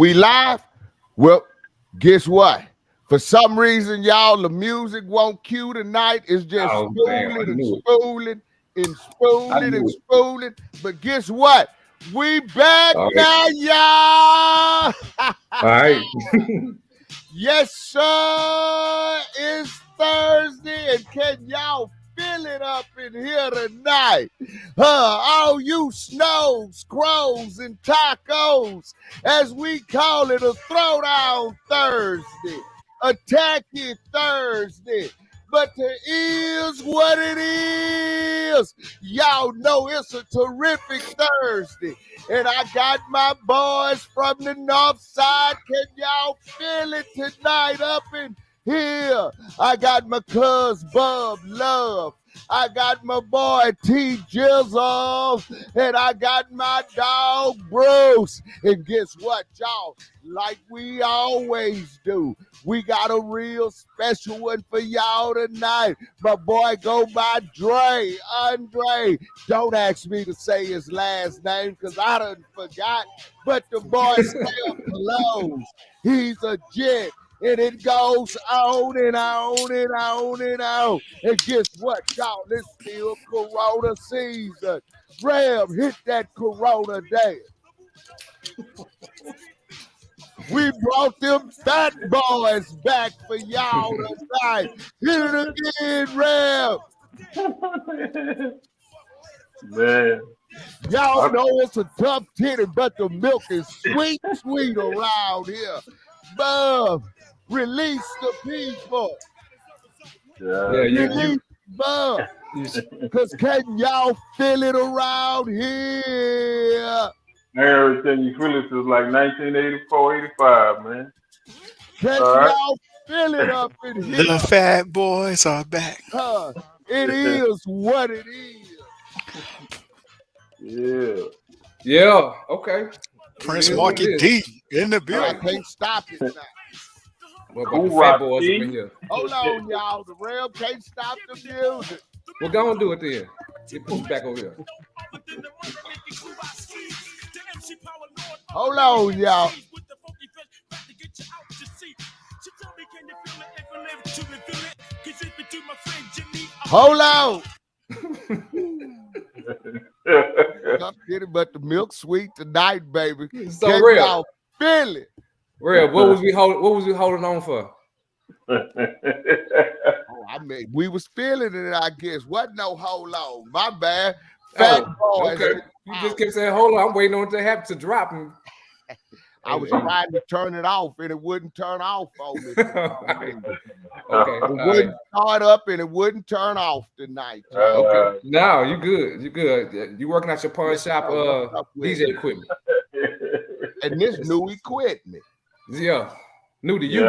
We live? Well, guess what? For some reason, y'all, the music won't cue tonight. It's just spooling and spooling. But guess what? We back now, y'all. All right. Yes, sir. It's Thursday, and can y'all feel it up in here tonight? All you snows, crows, and tacos, as we call it, a throwdown Thursday, attacky Thursday. But it is what it is. Y'all know it's a terrific Thursday. And I got my boys from the north side. Can y'all feel it tonight up in here? I got my cuz Bub Love. I got my boy T Jizzle. And I got my dog Bruce. And guess what, y'all? Like we always do, we got a real special one for y'all tonight. My boy go by Andre. Don't ask me to say his last name because I done forgot. But the boy sells clothes. He's a gent. And it goes on and on and on and on. And guess what, y'all? It's still Corona season. Rev, hit that Corona dance. We brought them fat boys back for y'all tonight. Hit it again, Rev. Man. Y'all know it's a tough titty, but the milk is sweet, sweet around here. Bub, release the people. Release Bub. Because can y'all feel it around here? Everything you feel it is like 1984, 85, man. Can y'all feel it up in here? The fat boys are back. It is what it is. Yeah. Okay. Prince Market D in the building. I can't stop it now. What about the fat boys up in here? Hold on, y'all. The Rev can't stop the music. Well, go and do it then. Get pushed back over here. Hold on, y'all. Hold on. But the milk sweet tonight, baby. So real. Y'all feel it. Real. What was we holding on for? We was feeling it, I guess. Wasn't no hold on. My bad. Fat boys. Okay. You just kept saying, hold on, I'm waiting on it to happen to drop him. I was trying to turn it off and it wouldn't turn off on me. Okay. It wouldn't start up and it wouldn't turn off tonight. Okay. No, you good. You good. You working out your pawn shop DJ equipment. And this new equipment. Yeah. New to you.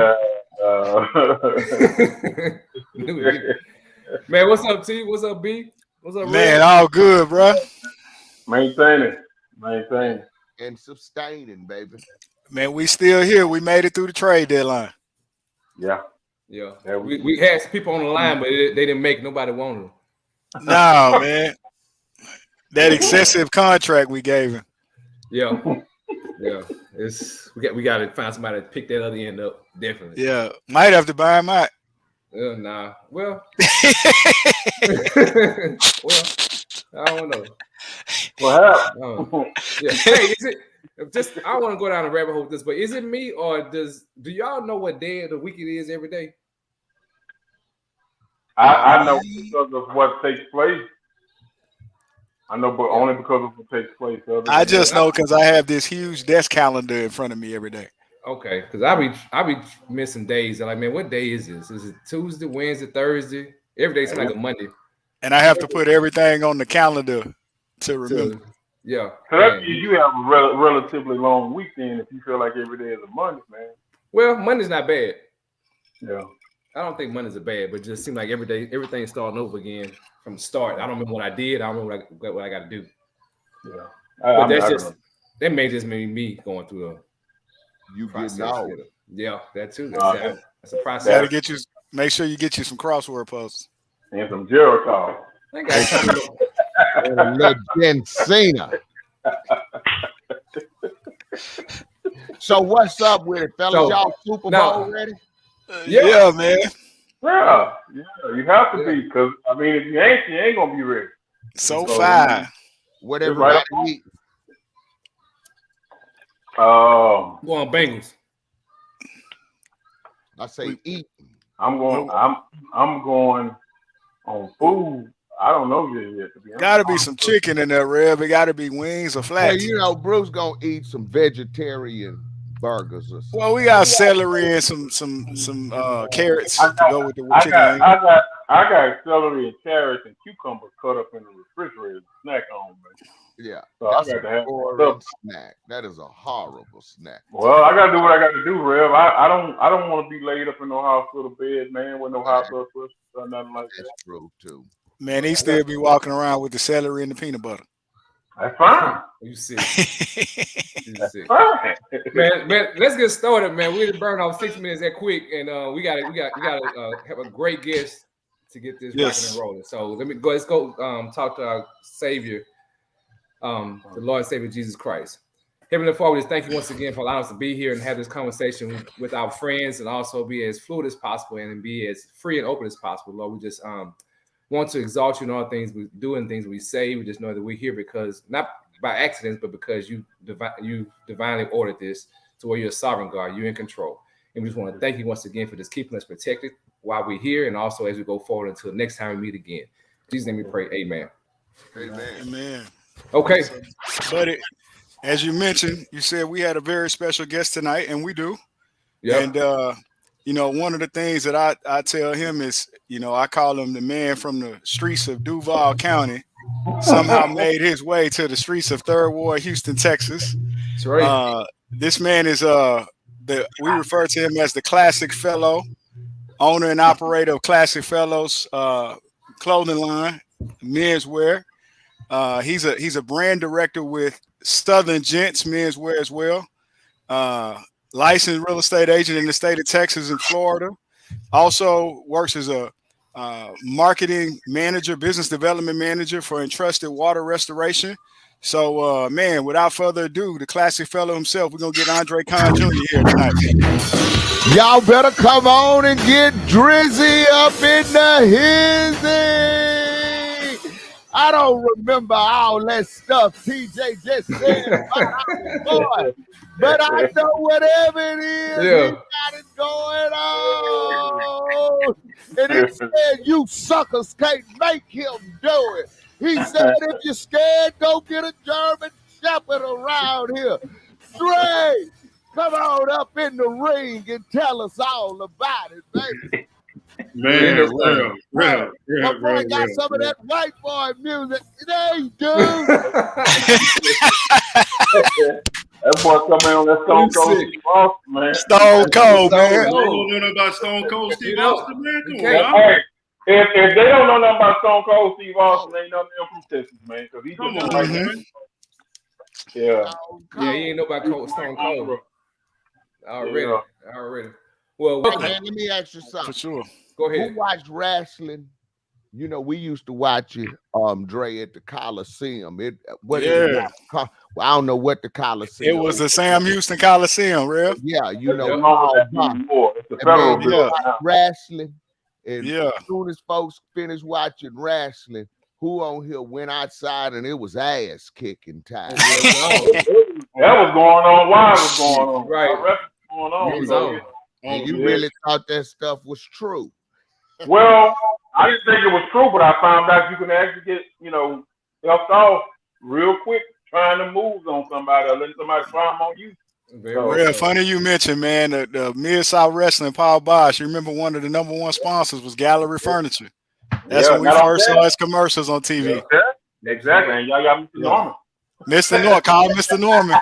New to you. Man, what's up, T? What's up, B? What's up, man? All good, bro. Maintaining. And sustaining, baby. Man, we still here. We made it through the trade deadline. Yeah. We had some people on the line, but they didn't make. Nobody wanted them. No, man. That excessive contract we gave him. Yeah. We got to find somebody to pick that other end up. Definitely. Yeah, might have to buy him out. Nah. Well. I don't know. Yeah. Hey, is it just? I want to go down the rabbit hole with this, but is it me or do y'all know what day of the week it is every day? I know because of what takes place. I know, but only because of what takes place. I just know because I have this huge desk calendar in front of me every day. Okay, because I be missing days. I'm like, man, what day is this? Is it Tuesday, Wednesday, Thursday? Every day it's like a Monday. And I have to put everything on the calendar to remember. Yeah. So that means you have a relatively long weekend if you feel like every day is a Monday, man. Well, Monday's not bad. Yeah. I don't think Mondays are bad, but it just seems like every day everything's starting over again from the start. I don't remember what I did. I don't remember what I got to do. Yeah. But that may just be me going through you process. Out. Yeah, that too. That's a process. Gotta get you. Make sure you get you some crossword puzzles and some Jericho. And Jensina. So what's up with it, fellas? So, Y'all Super now- Bowl ready? Yeah, man. Yeah, you have to be, because I mean, if you ain't gonna be ready. So fine. What It's everybody right. eat? Go on Bengals. I say eat. I'm going on food. I don't know yet. To be honest. Gotta be some chicken in there, Rev. It gotta be wings or Well, flats. you know, Bruce gonna eat some vegetarian burgers or something. Well, we got celery and some carrots to go with the chicken wing. I got celery and carrots and cucumbers cut up in the refrigerator to snack on, man. Yeah, So that's I got to have a boring stuff. snack. That is a horrible snack. Well, I got to do what I got to do, Rev. I don't want to be laid up in no hospital bed, man, with no high blood pressure or nothing like that. That's true too. Man, he still be walking around with the celery and the peanut butter. That's fine. You sick. You That's sick. fine. Man, let's get started, man. We done burned off 6 minutes that quick, and we got have a great guest to get this rocking and rolling. So let's go talk to our Savior, the Lord and Savior Jesus Christ. Heavenly Father, we just thank you once again for allowing us to be here and have this conversation with our friends, and also be as fluid as possible and be as free and open as possible. Lord, we just want to exalt you in all things we do and things we say. We just know that we're here because not by accident, but because you divinely ordered this to where you're a sovereign God, you're in control. And we just want to thank you once again for just keeping us protected while we're here, and also as we go forward until next time we meet again. In Jesus' name we pray, amen. Amen. Okay. But as you mentioned, you said we had a very special guest tonight, and we do. Yeah. And you know, one of the things that I tell him is, you know, I call him the man from the streets of Duval County, somehow made his way to the streets of Third Ward, Houston, Texas. That's right. This man is we refer to him as the Classic Fellow, owner and operator of Classic Fellows clothing line, menswear. He's a brand director with Southern Gents Menswear as well. Licensed real estate agent in the state of Texas and Florida. Also works as a marketing manager, business development manager for Entrusted Water Restoration. So, man, without further ado, the Classic Fellow himself, we're going to get Andre Kohn Jr. here tonight. Y'all better come on and get Drizzy up in the hizzy. I don't remember all that stuff TJ just said about our boy, but I know whatever it is, he got it going on. And he said, you suckers can't make him do it. He said, if you're scared, go get a German Shepherd around here. Dre, come on up in the ring and tell us all about it, baby. Man, real. My boy got some of that white boy music. There you do. That boy coming on that Stone Cold Steve Austin, man. Stone Cold, man. You don't know nothing about Stone Cold Steve Austin, man? Come on, Hey, if they don't know nothing about Stone Cold Steve Austin, they ain't nothing from Texas, man. Because he's come on, like man. Yeah. Yeah, he ain't know about Stone Cold. Already. Yeah. Already. Well, Hey, man, let me ask you something. For sure. go ahead. Who watched wrestling? You know, we used to watch it, Dre, at the Coliseum. Well, I don't know what the Coliseum. It was the Sam Houston Coliseum, real. Yeah, you know, It's the federal building. wrestling. And Yeah. as soon as folks finished watching wrestling, who on here went outside and it was ass kicking time. That was going on. Why it was going on? Right. What going on? It was on. And you really thought that stuff was true. Well, I didn't think it was true, but I found out you can actually get, helped off real quick trying to move on somebody or letting somebody try them on you. Real funny you mentioned, man, the Mid-South Wrestling, Paul Bosch. You remember one of the number one sponsors was Gallery Furniture. That's when we first saw his commercials on TV. Yeah, exactly. And y'all got Mr. Norman. Mr. Norman, call Mr. Norman.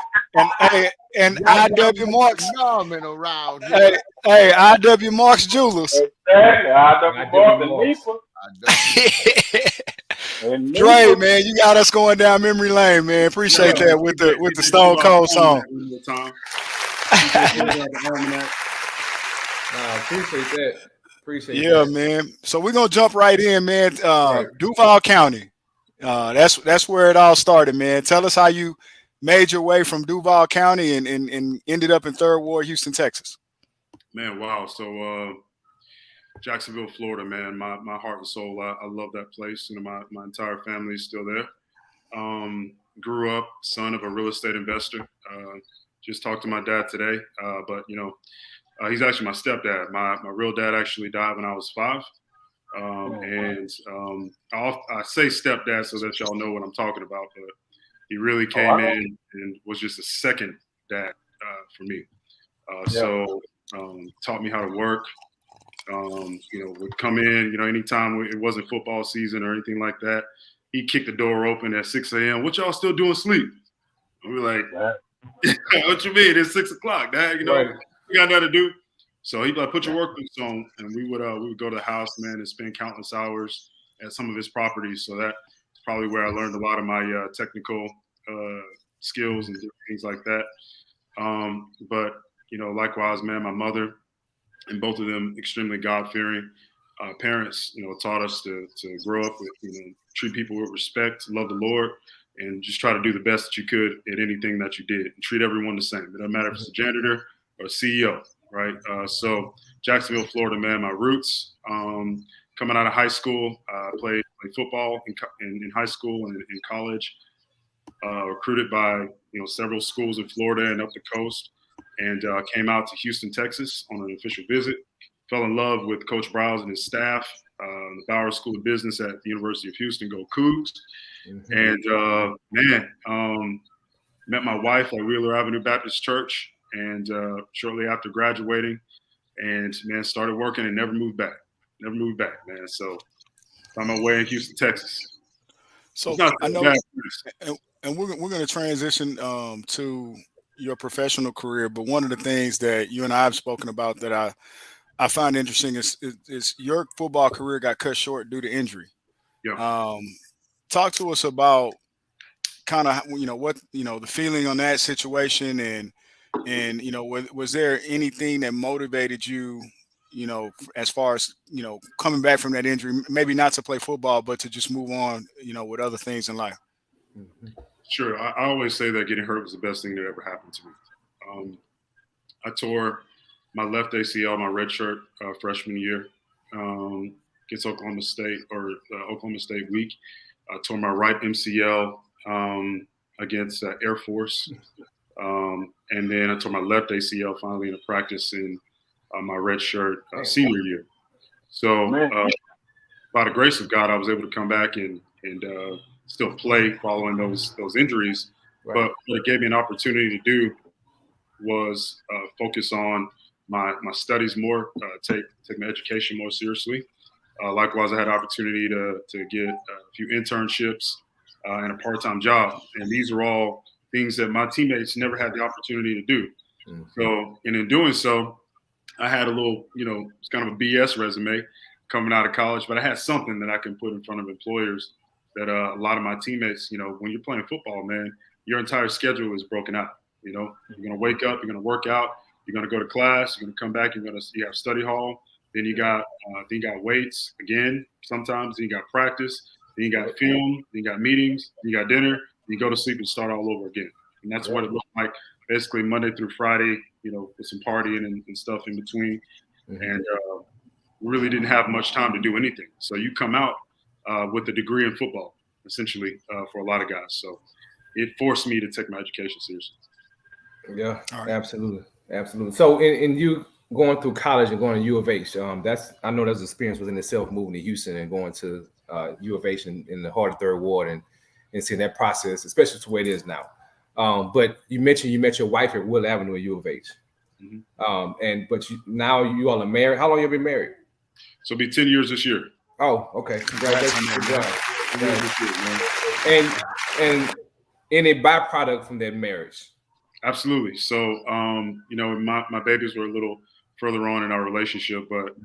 And IW Marks. Norman around here. Hey, IW Marks Jewelers. Exactly. IW Marks and Dre, man, you got us going down memory lane, man. Appreciate that with the Stone Cold song. Appreciate that. Appreciate Yeah, that. man. So we're gonna jump right in, man. Duval County. That's where it all started, man. Tell us how you made your way from Duval County and ended up in 3rd Ward, Houston, Texas? Man, wow. So Jacksonville, Florida, man, my heart and soul. I love that place. You know, my entire family is still there. Grew up son of a real estate investor. Just talked to my dad today, but you know, he's actually my stepdad. My real dad actually died when I was 5. I say stepdad so that y'all know what I'm talking about, but he really came in and was just a second dad for me. So taught me how to work. You know, would come in, you know, anytime it wasn't football season or anything like that, he'd kick the door open at 6 a.m. What y'all still doing sleep? And we're like, what you mean? It's 6 o'clock, Dad. You know, we got nothing to do. So he'd like, put your work boots on, and we would go to the house, man, and spend countless hours at some of his properties. So that's probably where I learned a lot of my technical skills and things like that. But you know, likewise, man, my mother and both of them extremely God-fearing parents. You know, taught us to grow up with, you know, treat people with respect, love the Lord, and just try to do the best that you could at anything that you did. And treat everyone the same. It doesn't matter if it's a janitor or a CEO. Right. So Jacksonville, Florida, man, my roots. Coming out of high school, played football in high school and in college. Recruited by, you know, several schools in Florida and up the coast, and came out to Houston, Texas on an official visit. Fell in love with Coach Browse and his staff, the Bauer School of Business at the University of Houston. Go Cougs! And met my wife at Wheeler Avenue Baptist Church. And shortly after graduating, and man, started working and never moved back, man. So found my way in Houston, Texas. So I know, and we're going to transition to your professional career. But one of the things that you and I have spoken about that I find interesting is your football career got cut short due to injury. Yeah. Talk to us about kind of, you know, what, you know, the feeling on that situation, and you know, was there anything that motivated you, you know, as far as, you know, coming back from that injury, maybe not to play football, but to just move on, you know, with other things in life? Sure. I always say that getting hurt was the best thing that ever happened to me. I tore my left ACL, my redshirt freshman year against Oklahoma State Oklahoma State week. I tore my right MCL against Air Force. And then I tore my left ACL finally in a practice in my redshirt senior year. So by the grace of God, I was able to come back and still play following those injuries. Right. But what it gave me an opportunity to do was focus on my studies more, take my education more seriously. Likewise, I had an opportunity to get a few internships and a part-time job. And these are all things that my teammates never had the opportunity to do. So, and in doing so, I had a little, you know, it's kind of a BS resume coming out of college, but I had something that I can put in front of employers that a lot of my teammates, you know, when you're playing football, man, your entire schedule is broken out. You know, you're going to wake up, you're going to work out, you're going to go to class, you're going to come back, you have study hall, then you got weights again, sometimes, then you got practice, then you got film, then you got meetings, then you got dinner, you go to sleep and start all over again. And that's what it looked like basically Monday through Friday, you know, with some partying and stuff in between. And really didn't have much time to do anything. So you come out with a degree in football, essentially, for a lot of guys. So it forced me to take my education seriously. Yeah, absolutely. Absolutely. So in you going through college and going to U of H, I know that's an experience within itself, moving to Houston and going to U of H in the heart of 3rd Ward and seeing that process, especially to where it is now. But you mentioned you met your wife at Will Avenue at U of H. But now you all are married. How long have you been married? So it'll be 10 years this year. Oh, okay. Congratulations. And any byproduct from that marriage? Absolutely. So, you know, my babies were a little further on in our relationship, but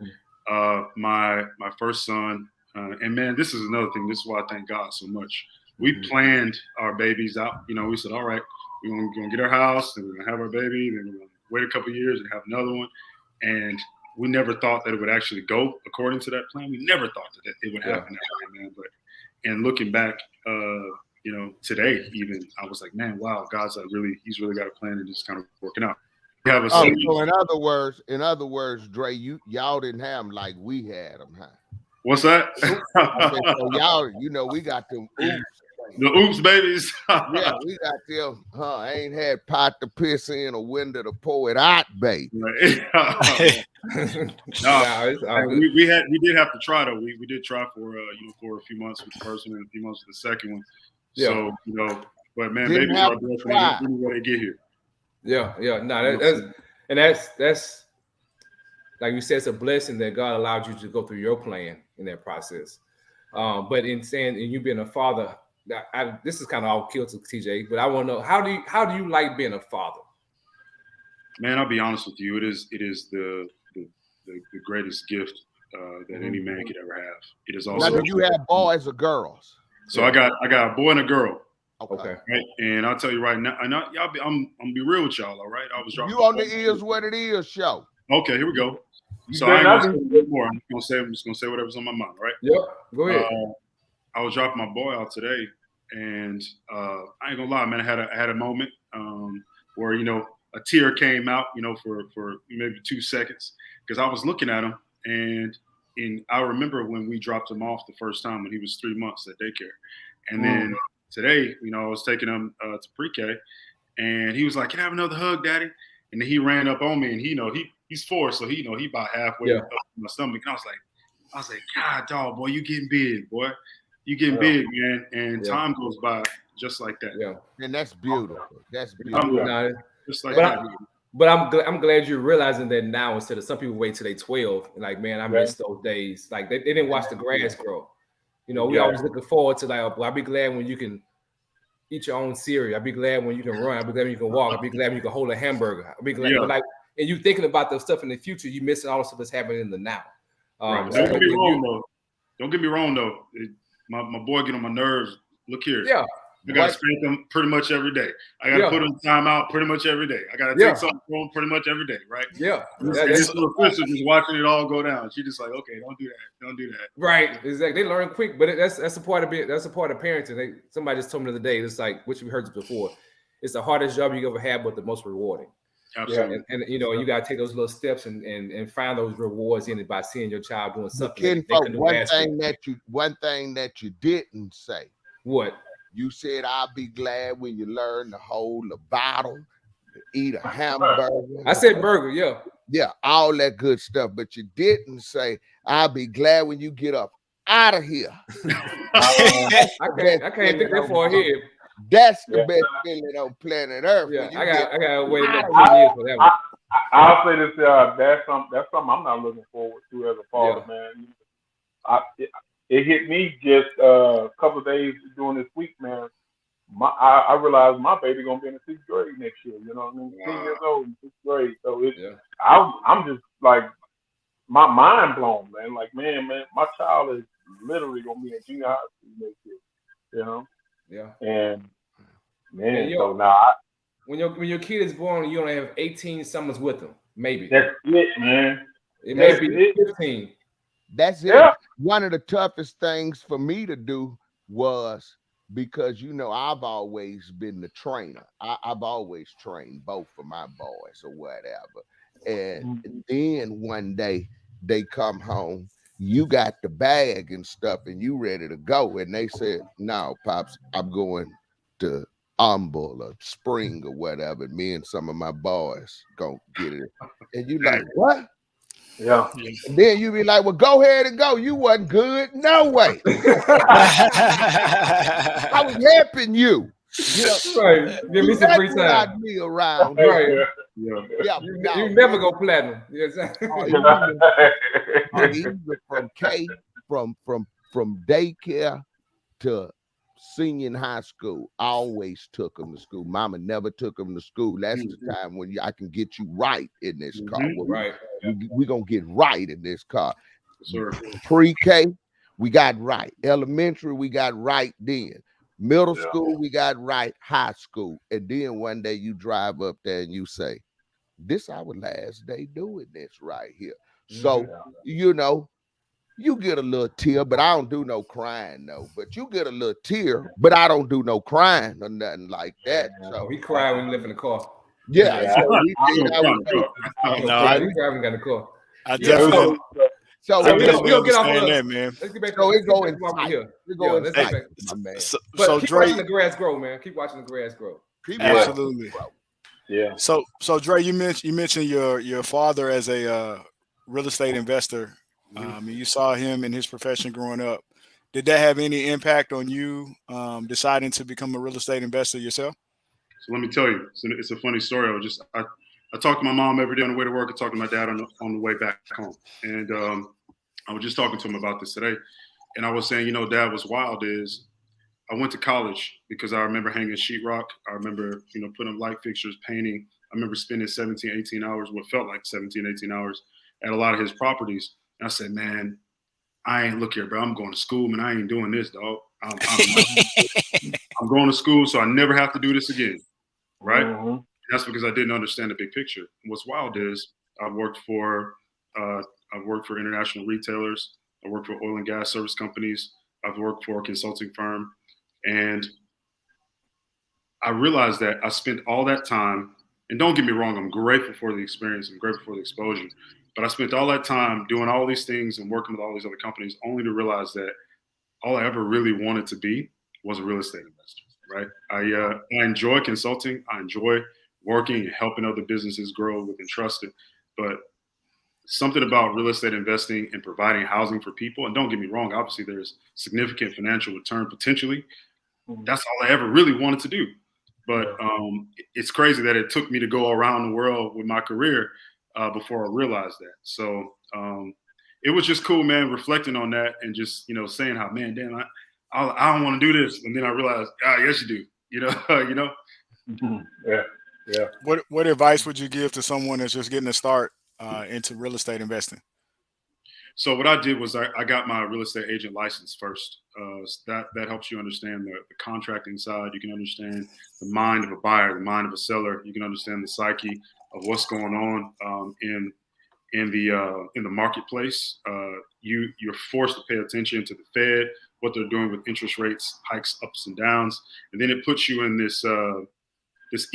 my first son, and man, this is another thing. This is why I thank God so much. We planned our babies out. You know, we said, all right, we're going to get our house and we're going to have our baby. Then we're going to wait a couple of years and have another one. And we never thought that it would actually go according to that plan. We never thought that it would happen that way, man. But, and looking back, today even, I was like, man, wow, God's he's really got a plan and it's kind of working out. We have a son. So in other words, Dre, y'all didn't have them like we had them, huh? What's that? Okay, so y'all, we got them oops. The oops babies. Yeah, we got them. I ain't had pot to piss in or window to pour it out, baby. Right. We did have to try though. We did try for a few months with the first one and a few months with the second one. Yeah. So but man, babies are definitely where they get here. Yeah. No, that's like you said, it's a blessing that God allowed you to go through your plan in that process. But in saying, and you being a father, this is kind of all killed to TJ, but I want to know how do you like being a father? Man, I'll be honest with you. It is the greatest gift that any man could ever have. It is also. Now, do you have boys or girls? So I got a boy and a girl. Okay. Right? And I'll tell you right now, I'm gonna be real with y'all. All right, I was dropping. You on the Is What It Is show. Okay, here we go. So I ain't gonna say a bit more. I'm just gonna say whatever's on my mind. Right? Yep. Go ahead. I was dropping my boy out today, and I ain't gonna lie, man. I had a moment where a tear came out, for maybe 2 seconds, because I was looking at him, and I remember when we dropped him off the first time when he was 3 months at daycare, and then today, I was taking him to pre-K, and he was like, "Can I have another hug, Daddy?" And then he ran up on me, and he's 4, so he about halfway up my stomach, and I was like, God, dog, boy, you getting big, boy. You getting big, man. And time goes by just like that. Yeah. And that's beautiful. That's beautiful. Just like that. But I'm glad you're realizing that now instead of some people wait till they 12. Like, man, I miss those days. Like they didn't watch the grass grow. We always looking forward to I'll be glad when you can eat your own cereal. I'll be glad when you can run. I'll be glad when you can walk. I'll be glad when you can hold a hamburger. I'll be glad. But and you thinking about the stuff in the future, you missing all the stuff that's happening in the now. Don't get me wrong though. Don't get me wrong though. My boy get on my nerves. Look here. Yeah. I got to spank him pretty much every day. I got to put him in timeout pretty much every day. I got to take something from him pretty much every day, right? Yeah. His little sister just watching it all go down. She just like, okay, don't do that. Don't do that. Right. Exactly. They learn quick, but that's a part of it. That's a part of parenting. Somebody just told me the other day, it's like, which we heard before, it's the hardest job you ever had, but the most rewarding. Absolutely. Yeah, and you got to take those little steps and find those rewards in it by seeing your child doing something. One thing that you didn't say. What? You said, I'll be glad when you learn to hold a bottle, to eat a hamburger. I said burger, yeah. Yeah, all that good stuff. But you didn't say, I'll be glad when you get up out of here. I can't think that far ahead. That's the best feeling on planet Earth. Yeah, I got wait another 2 years for that one. I'll say this: that's something I'm not looking forward to as a father, man. It hit me just a couple of days during this week, man. I realized my baby gonna be in the 6th grade next year. You know what I mean? 10 years old in 6th grade. So I'm just like my mind blown, man. Like man, my child is literally gonna be in junior high school next year. You know? Yeah. And man, so now when your kid is born, you only have 18 summers with them, maybe. That's it, man. It may be 15. That's it. Yeah. One of the toughest things for me to do was because I've always been the trainer. I've always trained both of my boys or whatever. And then one day they come home. You got the bag and stuff and you ready to go. And they said, no, Pops, I'm going to Humble or Spring or whatever. Me and some of my boys gonna get it. And you like, what? Yeah. And then you be like, well, go ahead and go. You wasn't good. No way. I was helping you. Right. Give me some free time. Me around. Right. Yeah. You never go platinum. Yes. From daycare to senior in high school, I always took them to school. Mama never took them to school. That's the time when I can get you right in this car. Right. We're going to get right in this car. Sure. Pre-K, we got right. Elementary, we got right then. Middle school, we got right. High school. And then one day you drive up there and you say, this our last day doing this right here. So, you get a little tear, but I don't do no crying, no. But you get a little tear, but I don't do no crying or nothing like that. So he cried when he left in the car. yeah, so we did our thing. He cried when he got in the car. I definitely So we'll understand get off that, man. Let's get back so to it's going tight. here. Let's get back. back. My man. But keep Dre, watching the grass grow, man. Keep watching the grass grow. Absolutely. Yeah. So Dre, you mentioned your father as a real estate investor. You saw him in his profession growing up. Did that have any impact on you deciding to become a real estate investor yourself? So let me tell you, it's a funny story. I talk to my mom every day on the way to work. I talk to my dad on the way back home, and I was just talking to him about this today. And I was saying, Dad, what's wild is I went to college because I remember hanging sheetrock. I remember, putting up light fixtures, painting. I remember spending 17, 18 hours, what felt like 17, 18 hours at a lot of his properties. And I said, man, look here, bro, I'm going to school, man. I ain't doing this, dog. I'm going to school, so I never have to do this again, right? Mm-hmm. That's because I didn't understand the big picture. What's wild is I've worked for international retailers. I worked for oil and gas service companies. I've worked for a consulting firm. And I realized that I spent all that time, and don't get me wrong, I'm grateful for the experience. I'm grateful for the exposure. But I spent all that time doing all these things and working with all these other companies only to realize that all I ever really wanted to be was a real estate investor, right? I enjoy consulting. I enjoy working and helping other businesses grow with Entrusted. But something about real estate investing and providing housing for people, and don't get me wrong, obviously there's significant financial return potentially. That's all I ever really wanted to do. But it's crazy that it took me to go around the world with my career before I realized that. So it was just cool, man, reflecting on that and just, saying how, man, damn, I don't want to do this. And then I realized, yes, you do, Yeah. What advice would you give to someone that's just getting a start into real estate investing? So what I did was I got my real estate agent license first. That helps you understand the contracting side. You can understand the mind of a buyer, the mind of a seller. You can understand the psyche of what's going on in the marketplace. You're forced to pay attention to the Fed, what they're doing with interest rates, hikes, ups and downs, and then it puts you in this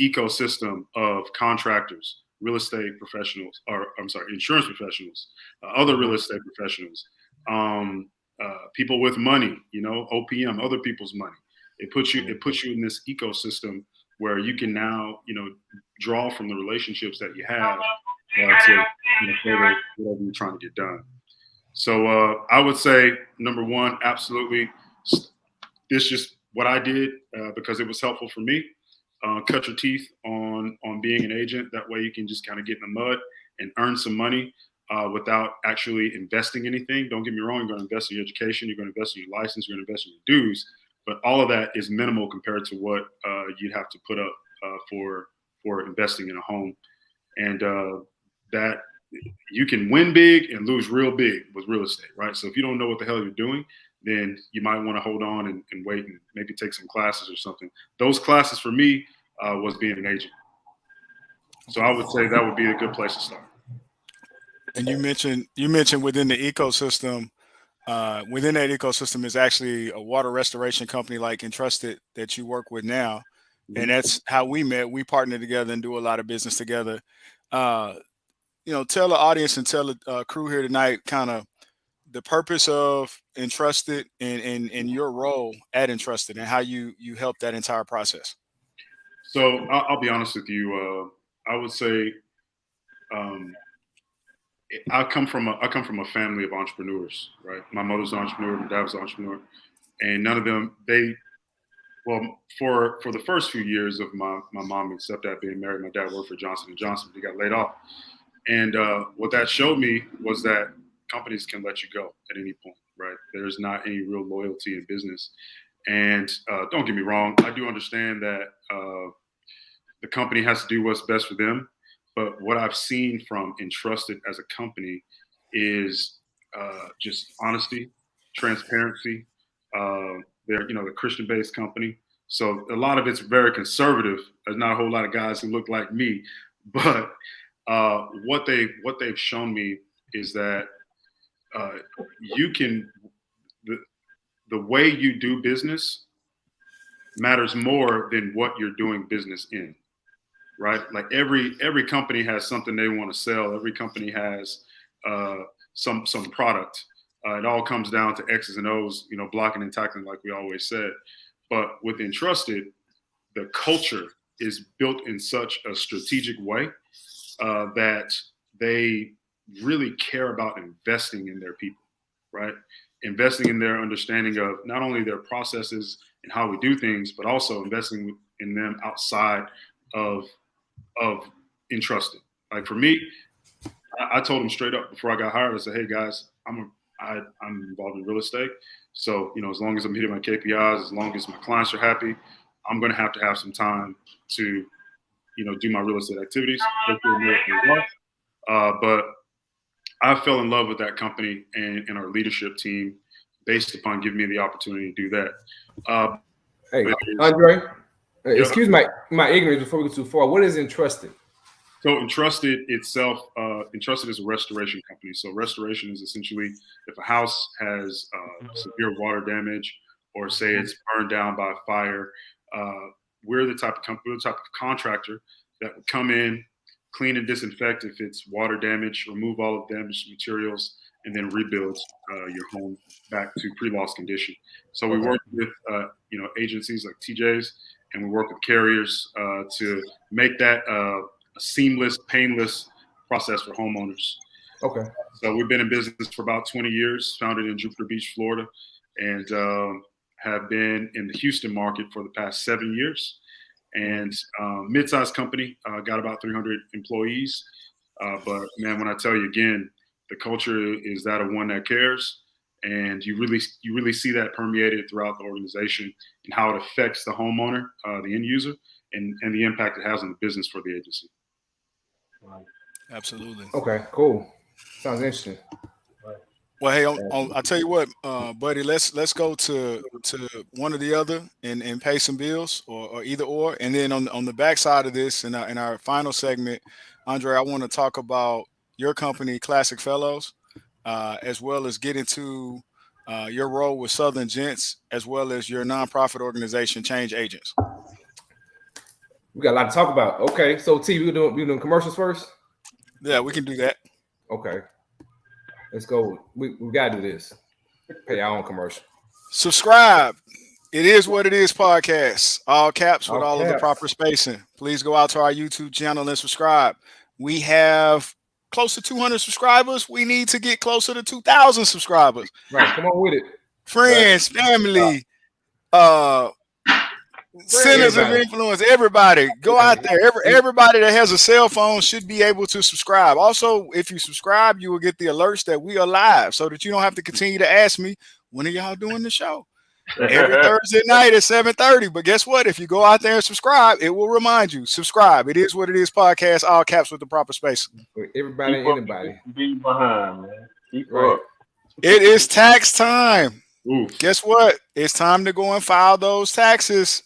ecosystem of contractors, real estate professionals, insurance professionals, other real estate professionals, people with money, OPM, other people's money. It puts you in this ecosystem where you can now, draw from the relationships that you have to further whatever you're trying to get done. So I would say, number one, absolutely, this just what I did because it was helpful for me. Cut your teeth on being an agent. That way you can just kind of get in the mud and earn some money without actually investing anything. Don't get me wrong, you're going to invest in your education, you're going to invest in your license, you're going to invest in your dues, but all of that is minimal compared to what you'd have to put up for investing in a home. And that you can win big and lose real big with real estate, right? So if you don't know what the hell you're doing, then you might want to hold on and wait and maybe take some classes or something. Those classes for me was being an agent. So I would say that would be a good place to start. And you mentioned within the ecosystem, within that ecosystem is actually a water restoration company like Entrusted that you work with now. Mm-hmm. And that's how we met. We partner together and do a lot of business together. Tell the audience and tell the crew here tonight kind of the purpose of Entrusted and your role at Entrusted and how you help that entire process. So I'll be honest with you. I would say I come from a family of entrepreneurs, right? My mother's an entrepreneur, my dad was an entrepreneur, and none of them for the first few years of my mom and stepdad being married, my dad worked for Johnson & Johnson. He got laid off, and what that showed me was that companies can let you go at any point, right? There's not any real loyalty in business. And don't get me wrong, I do understand that the company has to do what's best for them. But what I've seen from Entrusted as a company is just honesty, transparency. They're a Christian-based company. So a lot of it's very conservative. There's not a whole lot of guys who look like me. But what they've shown me is that you can the way you do business matters more than what you're doing business in, right? Like every company has something they want to sell. Every company has some product. It all comes down to X's and O's, blocking and tackling, like we always said. But with Entrusted, the culture is built in such a strategic way that they really care about investing in their people, right? Investing in their understanding of not only their processes and how we do things, but also investing in them outside of Entrusted. Like for me, I told them straight up before I got hired, I said, hey guys, I'm involved in real estate. So, as long as I'm hitting my KPIs, as long as my clients are happy, I'm going to have some time to, do my real estate activities. But I fell in love with that company and our leadership team based upon giving me the opportunity to do that. Hey, Andre, excuse my ignorance before we go too far. What is Entrusted? So Entrusted itself, Entrusted is a restoration company. So restoration is essentially if a house has severe water damage or say it's burned down by a fire, we're the type of contractor that would come in, clean and disinfect if it's water damage, remove all of damaged materials, and then rebuild your home back to pre-loss condition. So we work with agencies like TJ's, and we work with carriers to make that a seamless, painless process for homeowners. Okay. So we've been in business for about 20 years, founded in Jupiter Beach, Florida, and have been in the Houston market for the past 7 years. And mid-sized company, got about 300 employees. But man, when I tell you again, the culture is that of one that cares, and you really see that permeated throughout the organization and how it affects the homeowner, the end user, and the impact it has on the business for the agency. Absolutely. Okay, cool. Sounds interesting. Well, hey, I'll tell you what, buddy. Let's go to one or the other and pay some bills, or either or. And then on the backside of this, in our final segment, Andre, I want to talk about your company, Classic Fellows, as well as get into your role with Southern Gents, as well as your nonprofit organization, Change Agents. We got a lot to talk about. Okay, so T, we doing commercials first? Yeah, we can do that. Okay. Let's go. We got to do this. Pay our own commercial. Subscribe. It is what it is podcast. All caps with all of the proper spacing. Please go out to our YouTube channel and subscribe. We have close to 200 subscribers. We need to get closer to 2,000 subscribers. Right. Come on with it. Friends, family, centers of influence, everybody. Go out there. Everybody that has a cell phone should be able to subscribe. Also, if you subscribe, you will get the alerts that we are live so that you don't have to continue to ask me, when are y'all doing the show? Every Thursday night at 7:30. But guess what? If you go out there and subscribe, it will remind you. Subscribe. It is what it is podcast, all caps with the proper space. Everybody and anybody. Be behind, man. Keep right. up. It is tax time. Ooh. Guess what? It's time to go and file those taxes.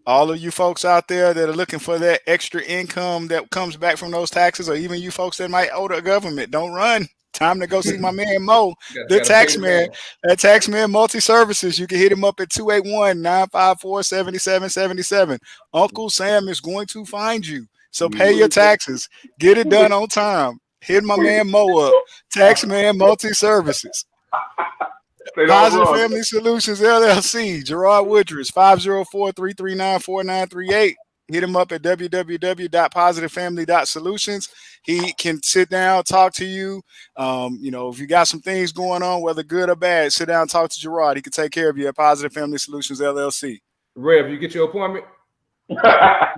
All of you folks out there that are looking for that extra income that comes back from those taxes, or even you folks that might owe the government, don't run. Time to go see my man Mo, the tax man. That tax man multi-services. You can hit him up at 281-954-7777. Uncle Sam is going to find you. So pay your taxes. Get it done on time. Hit my man Mo up. Tax man multi-services. Positive Family Solutions, LLC, Gerard Woodridge, 504-339-4938. Hit him up at www.positivefamily.solutions. He can sit down, talk to you. If you got some things going on, whether good or bad, sit down, talk to Gerard. He can take care of you at Positive Family Solutions, LLC. Rev, you get your appointment? I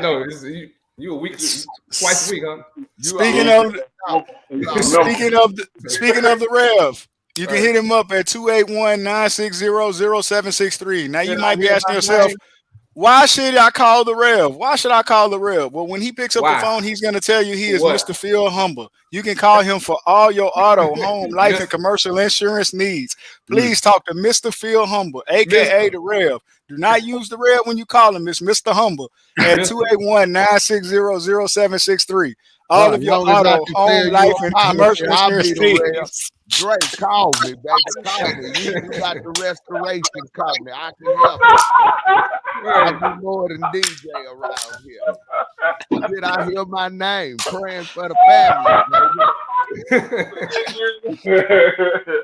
know. You a week, twice a week, huh? Speaking of the Rev, you can hit him up at 281-960-0763. Now you might be asking yourself, why should I call the Rev? Why should I call the Rev? Well, when he picks up the phone, he's going to tell you he is Mr. Phil Humble. You can call him for all your auto, home, life, and commercial insurance needs. Please talk to Mr. Phil Humble, a.k.a. the Rev. Do not use the red when you call him. It's Mr. Humble at 281-960-0763. All of your auto, home, life, and commercial insurance needs. Drake, call me, baby. Call me. We got the restoration company. I can help you. I do more than DJ around here. Did I hear my name? Praying for the family, baby.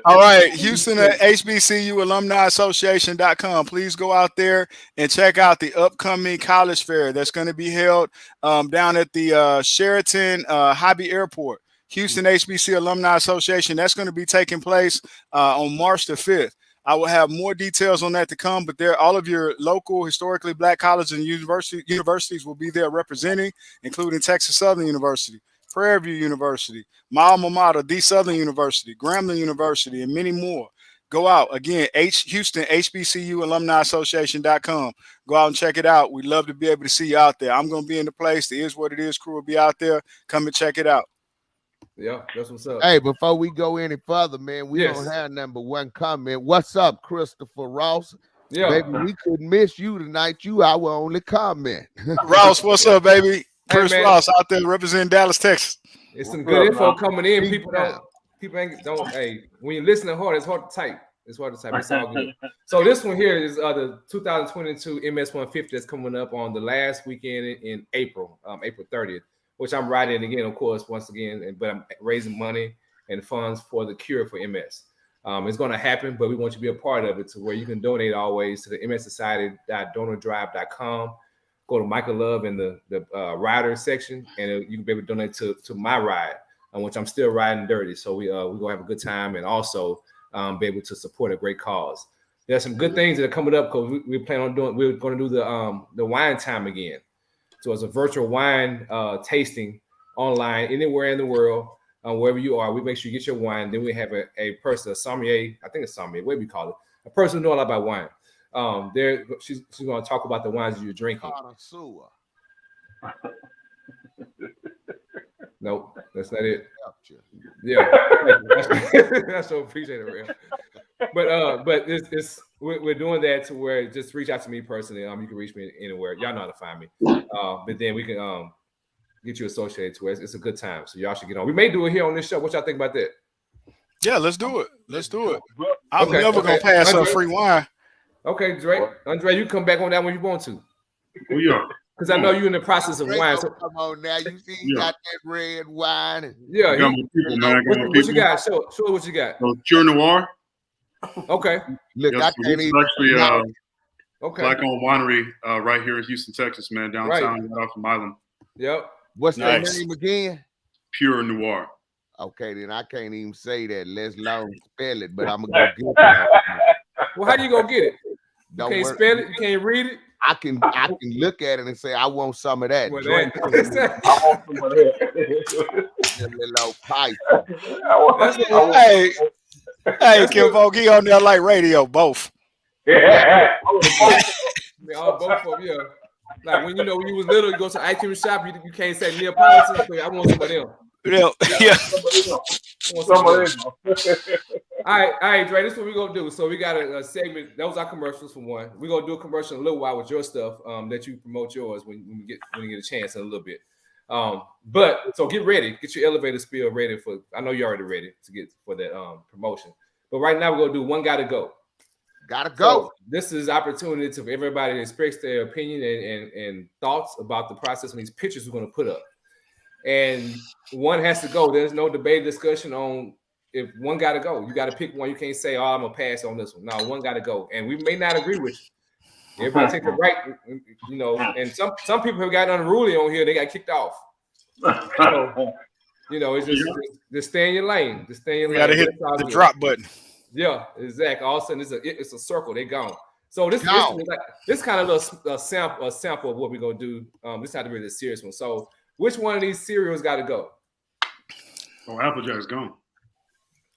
All right, Houston at HBCU Alumni Association.com. Please go out there and check out the upcoming college fair that's going to be held down at the Sheraton Hobby Airport. Houston HBC Alumni Association. That's going to be taking place on March the 5th. I will have more details on that to come, but there, all of your local historically Black colleges and universities will be there representing, including Texas Southern University, Prairie View University, my alma mater, the Southern University, Grambling University, and many more. Go out again, Houston HBCU Alumni Association.com. Go out and check it out. We'd love to be able to see you out there. I'm going to be in the place. The Is What It Is crew will be out there. Come and check it out. Yeah, that's what's up. Hey, before we go any further, man, we don't have number one comment. What's up, Christopher Ross? Yeah, baby, we couldn't miss you tonight. You our only comment. Ross, what's up, baby? Chris Ross out there representing Dallas, Texas. It's some good info coming in. People don't. Hey, when you listen to hard, it's hard to type. It's hard to type. It's all good. So this one here is the 2022 MS 150 that's coming up on the last weekend in April, April 30th. Which I'm riding again, of course, once again, but I'm raising money and funds for the cure for MS. It's going to happen, but we want you to be a part of it to where you can donate always to the mssociety.donordrive.com. Go to Michael Love in the rider section, and you can be able to donate to my ride, on which I'm still riding dirty. So we're going to have a good time and also be able to support a great cause. There's some good things that are coming up because we're going to do the wine time again. So it's a virtual wine tasting online anywhere in the world, wherever you are. We make sure you get your wine. Then we have a person, a sommelier, I think it's sommelier, what do we call it? A person who knows a lot about wine. She's going to talk about the wines that you're drinking. Nope, that's not it. Yeah, I so appreciate it, real. But we're doing that to where just reach out to me personally. You can reach me anywhere. Y'all know how to find me. But then we can get you associated to it. It's a good time. So y'all should get on. We may do it here on this show. What y'all think about that? Yeah, let's do it. Let's do it. I'm never gonna pass up free wine. Okay, Drake. Andre, you come back on that when you want to. Oh yeah. Because I know you're in the process of wine. So come on now. You see, you got that red wine. And, yeah. What you got? Show what you got. Pure Noir. Okay. Look, yes, I can't even. Actually, Black-owned winery right here in Houston, Texas, man, downtown, right off from Island. Yep. What's that name again? Pure Noir. Okay, then I can't even say that. Let's long spell it, but I'm gonna go get it. Well, how do you go get it? You can't spell it. You can't read it. I can look at it and say I want some of that. Well, I want some of that. Little pipe. Hey, Kim Vogue, on there like radio, both. Yeah. Both of them, yeah. Like when you was little, you go to the ice cream shop, you can't say Neapolitan. I want some of them. Yeah. All right, Dre. This is what we're gonna do. So we got a segment. Those are commercials for one. We're gonna do a commercial in a little while with your stuff. That you promote yours when you get a chance in a little bit. But so get ready, get your elevator spiel ready for. I know you're already ready to get for that promotion. But right now we're gonna do one gotta go. Gotta go. So this is opportunity for everybody to express their opinion and thoughts about the process of these pictures we're gonna put up. And one has to go. There's no debate, discussion on if one got to go. You got to pick one. You can't say, "Oh, I'm gonna pass on this one." No, one got to go. And we may not agree with you. Everybody take the right, And some people have gotten unruly on here. They got kicked off. So, it's just stay in your lane. Just stay in your lane. Got to hit the drop button. Yeah, exactly. All of a sudden, it's a circle. They gone. So this kind of a sample of what we're gonna do. This not to be the serious one. So. Which one of these cereals got to go? Oh, Applejack's gone.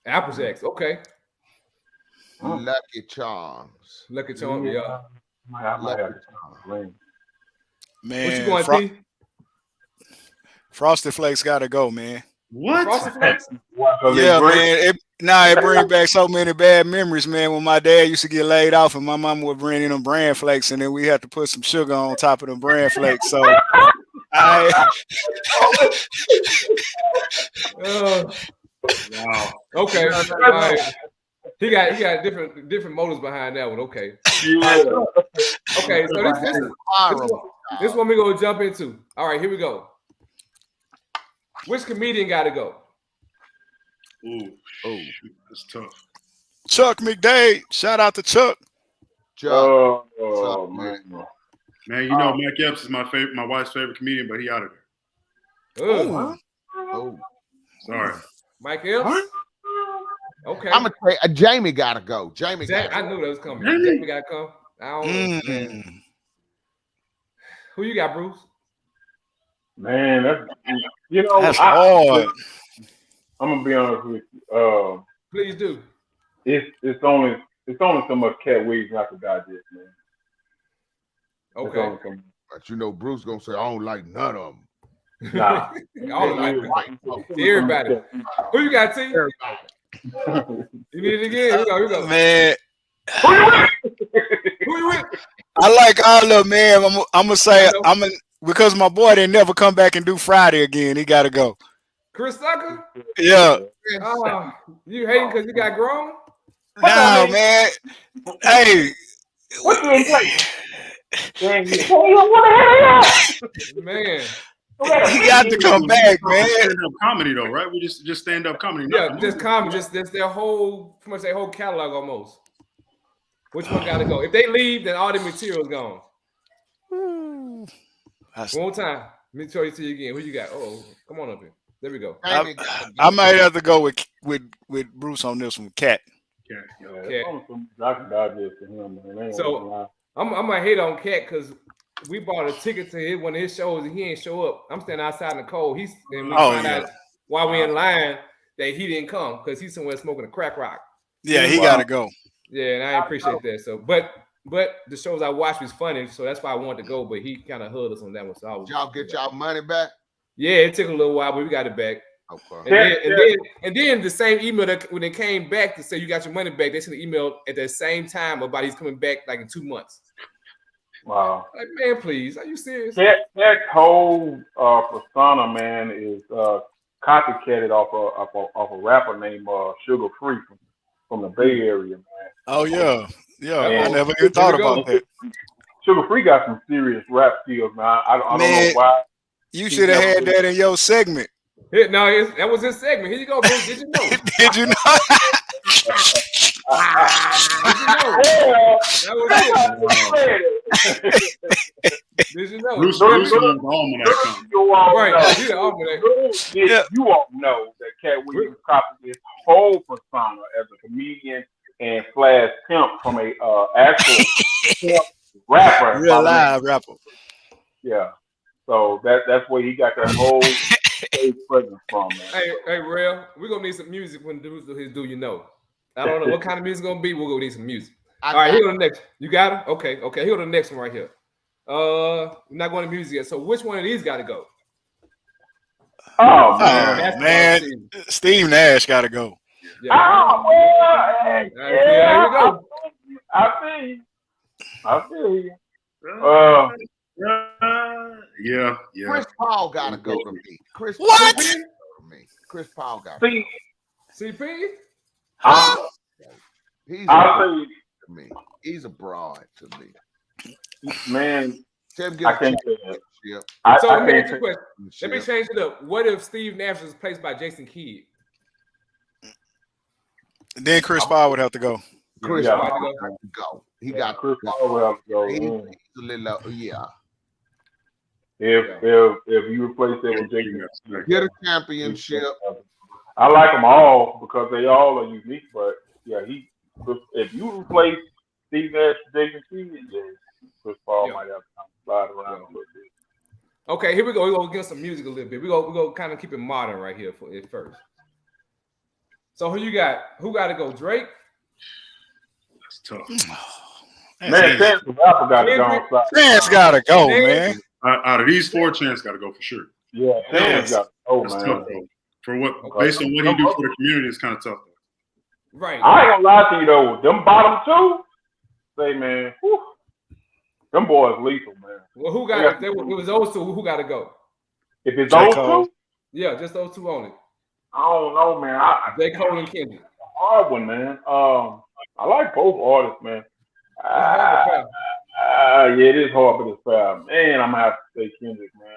Applejack's, okay. Lucky Charms. Lucky Charms, yeah. Man, what you going, P? Frosted Flakes got to go, man. What? Frosted Flakes? Yeah, man. Nah, it brings back so many bad memories, man. When my dad used to get laid off and my mama would bring in them bran flakes, and then we had to put some sugar on top of them bran flakes. So Wow. Okay. All right. He got different motives behind that one. Okay. Okay. So this one we gonna jump into. All right, here we go. Which comedian got to go? Ooh, that's tough. Chuck McDade. Shout out to Chuck. Man, you know Mike Epps is my wife's favorite comedian, but he out of there. Oh. Sorry. Mike Epps? Okay. I'm gonna say Jamie gotta go. I knew that was coming. Jamie gotta come. I don't know. Man. Who you got, Bruce? Man, that's hard. I'm gonna be honest with you. Please do. It's only so much Cat Williams I could digest, man. Okay. But you know, Bruce gonna say I don't like none of them. Nah. Everybody. Who you got, T? You need it again? Here we go. Man. Who you with? I like all of them, man. I'm gonna say because my boy didn't never come back and do Friday again. He gotta go. Chris Tucker? Yeah. You hating because you got grown? No, man. Hey. What's in place? Man. He got to come back, man. Stand-up comedy, though, right? We just stand-up comedy. Yeah, just comedy. Just their whole, pretty much their whole catalog almost. Which one got to go? If they leave, then all the material's gone. One more time. Let me show you again. Who you got? Oh, come on up here. There we go. I might have to go with Bruce on this one. Cat. So I'm gonna hate on Cat because we bought a ticket to one of his shows and he ain't show up. I'm standing outside in the cold. We find out while we in line that he didn't come because he's somewhere smoking a crack rock. Yeah, he gotta go. Yeah, and I appreciate that. So, but the shows I watched was funny, so that's why I wanted to go. But he kind of hugged us on that one. So y'all get y'all money back? Yeah, it took a little while, but we got it back. Okay. And then the same email that when they came back to say you got your money back, they sent an email at the same time about he's coming back like in 2 months. Wow. Like, man, please, are you serious? That whole persona, man, is copycatted off a rapper named Sugar Free from the Bay Area, man. Oh yeah. I never even thought about that. Sugar Free got some serious rap skills, man. I don't know why. You should have had that in your segment. No, that was his segment. Here you go, Bruce. Did you know? Did you know? That was it. Did you know? Bruce is the almanac. Right, he's the almanac. You all know that Cat Williams copied his whole persona as a comedian and / pimp from a actual rapper. Real live rapper. Yeah. So that's where he got that whole stage presence from, man. Hey, Real, we're gonna need some music when dudes do his Do You Know. I don't know what kind of music it's gonna be. We're gonna need some music. All right, here go the next. You got it? Okay. Here go the next one right here. We're not going to music yet. So which one of these got to go? Oh man, Steve Nash got to go. Yeah. Oh well, hey, there you go. I feel you. Yeah. Chris Paul got to go to me. Chris Paul got to go. CP? To me. He's a broad to me. Man, I can't say that. So let me ask you a question. Let me change it up. What if Steve Nash was replaced by Jason Kidd? Then Chris Paul would have to go. Chris Paul got to go. He got Chris Paul would have to go. He's a little, If you replace that with Jason, get a championship. I like them all because they all are unique. But yeah, if you replace Steve Nash, Jason Kidd, Chris Paul might have to slide around a little bit. Okay, here we go. We're gonna get some music a little bit. We're gonna kind of keep it modern right here for it first. So who you got? Who got to go? Drake? That's tough. Man, Chance the Rapper got to go. Chance got to go, man. Out of these four, Chance got to go for sure. Yeah, Chance got to go, That's man. tough, though. For what, based on what he do for the community, it's kind of tough. Right. I ain't gonna lie to you though. Them bottom two, say man, whew, them boys lethal, man. Well, who got it? It was those two. Who got to go? If it's those two, yeah, just those two only. I don't know, man. J. Cole and Kendrick. Hard one, man. I like both artists, man. Yeah, it is hard, but it's fair. Man, I'm gonna have to say Kendrick, man.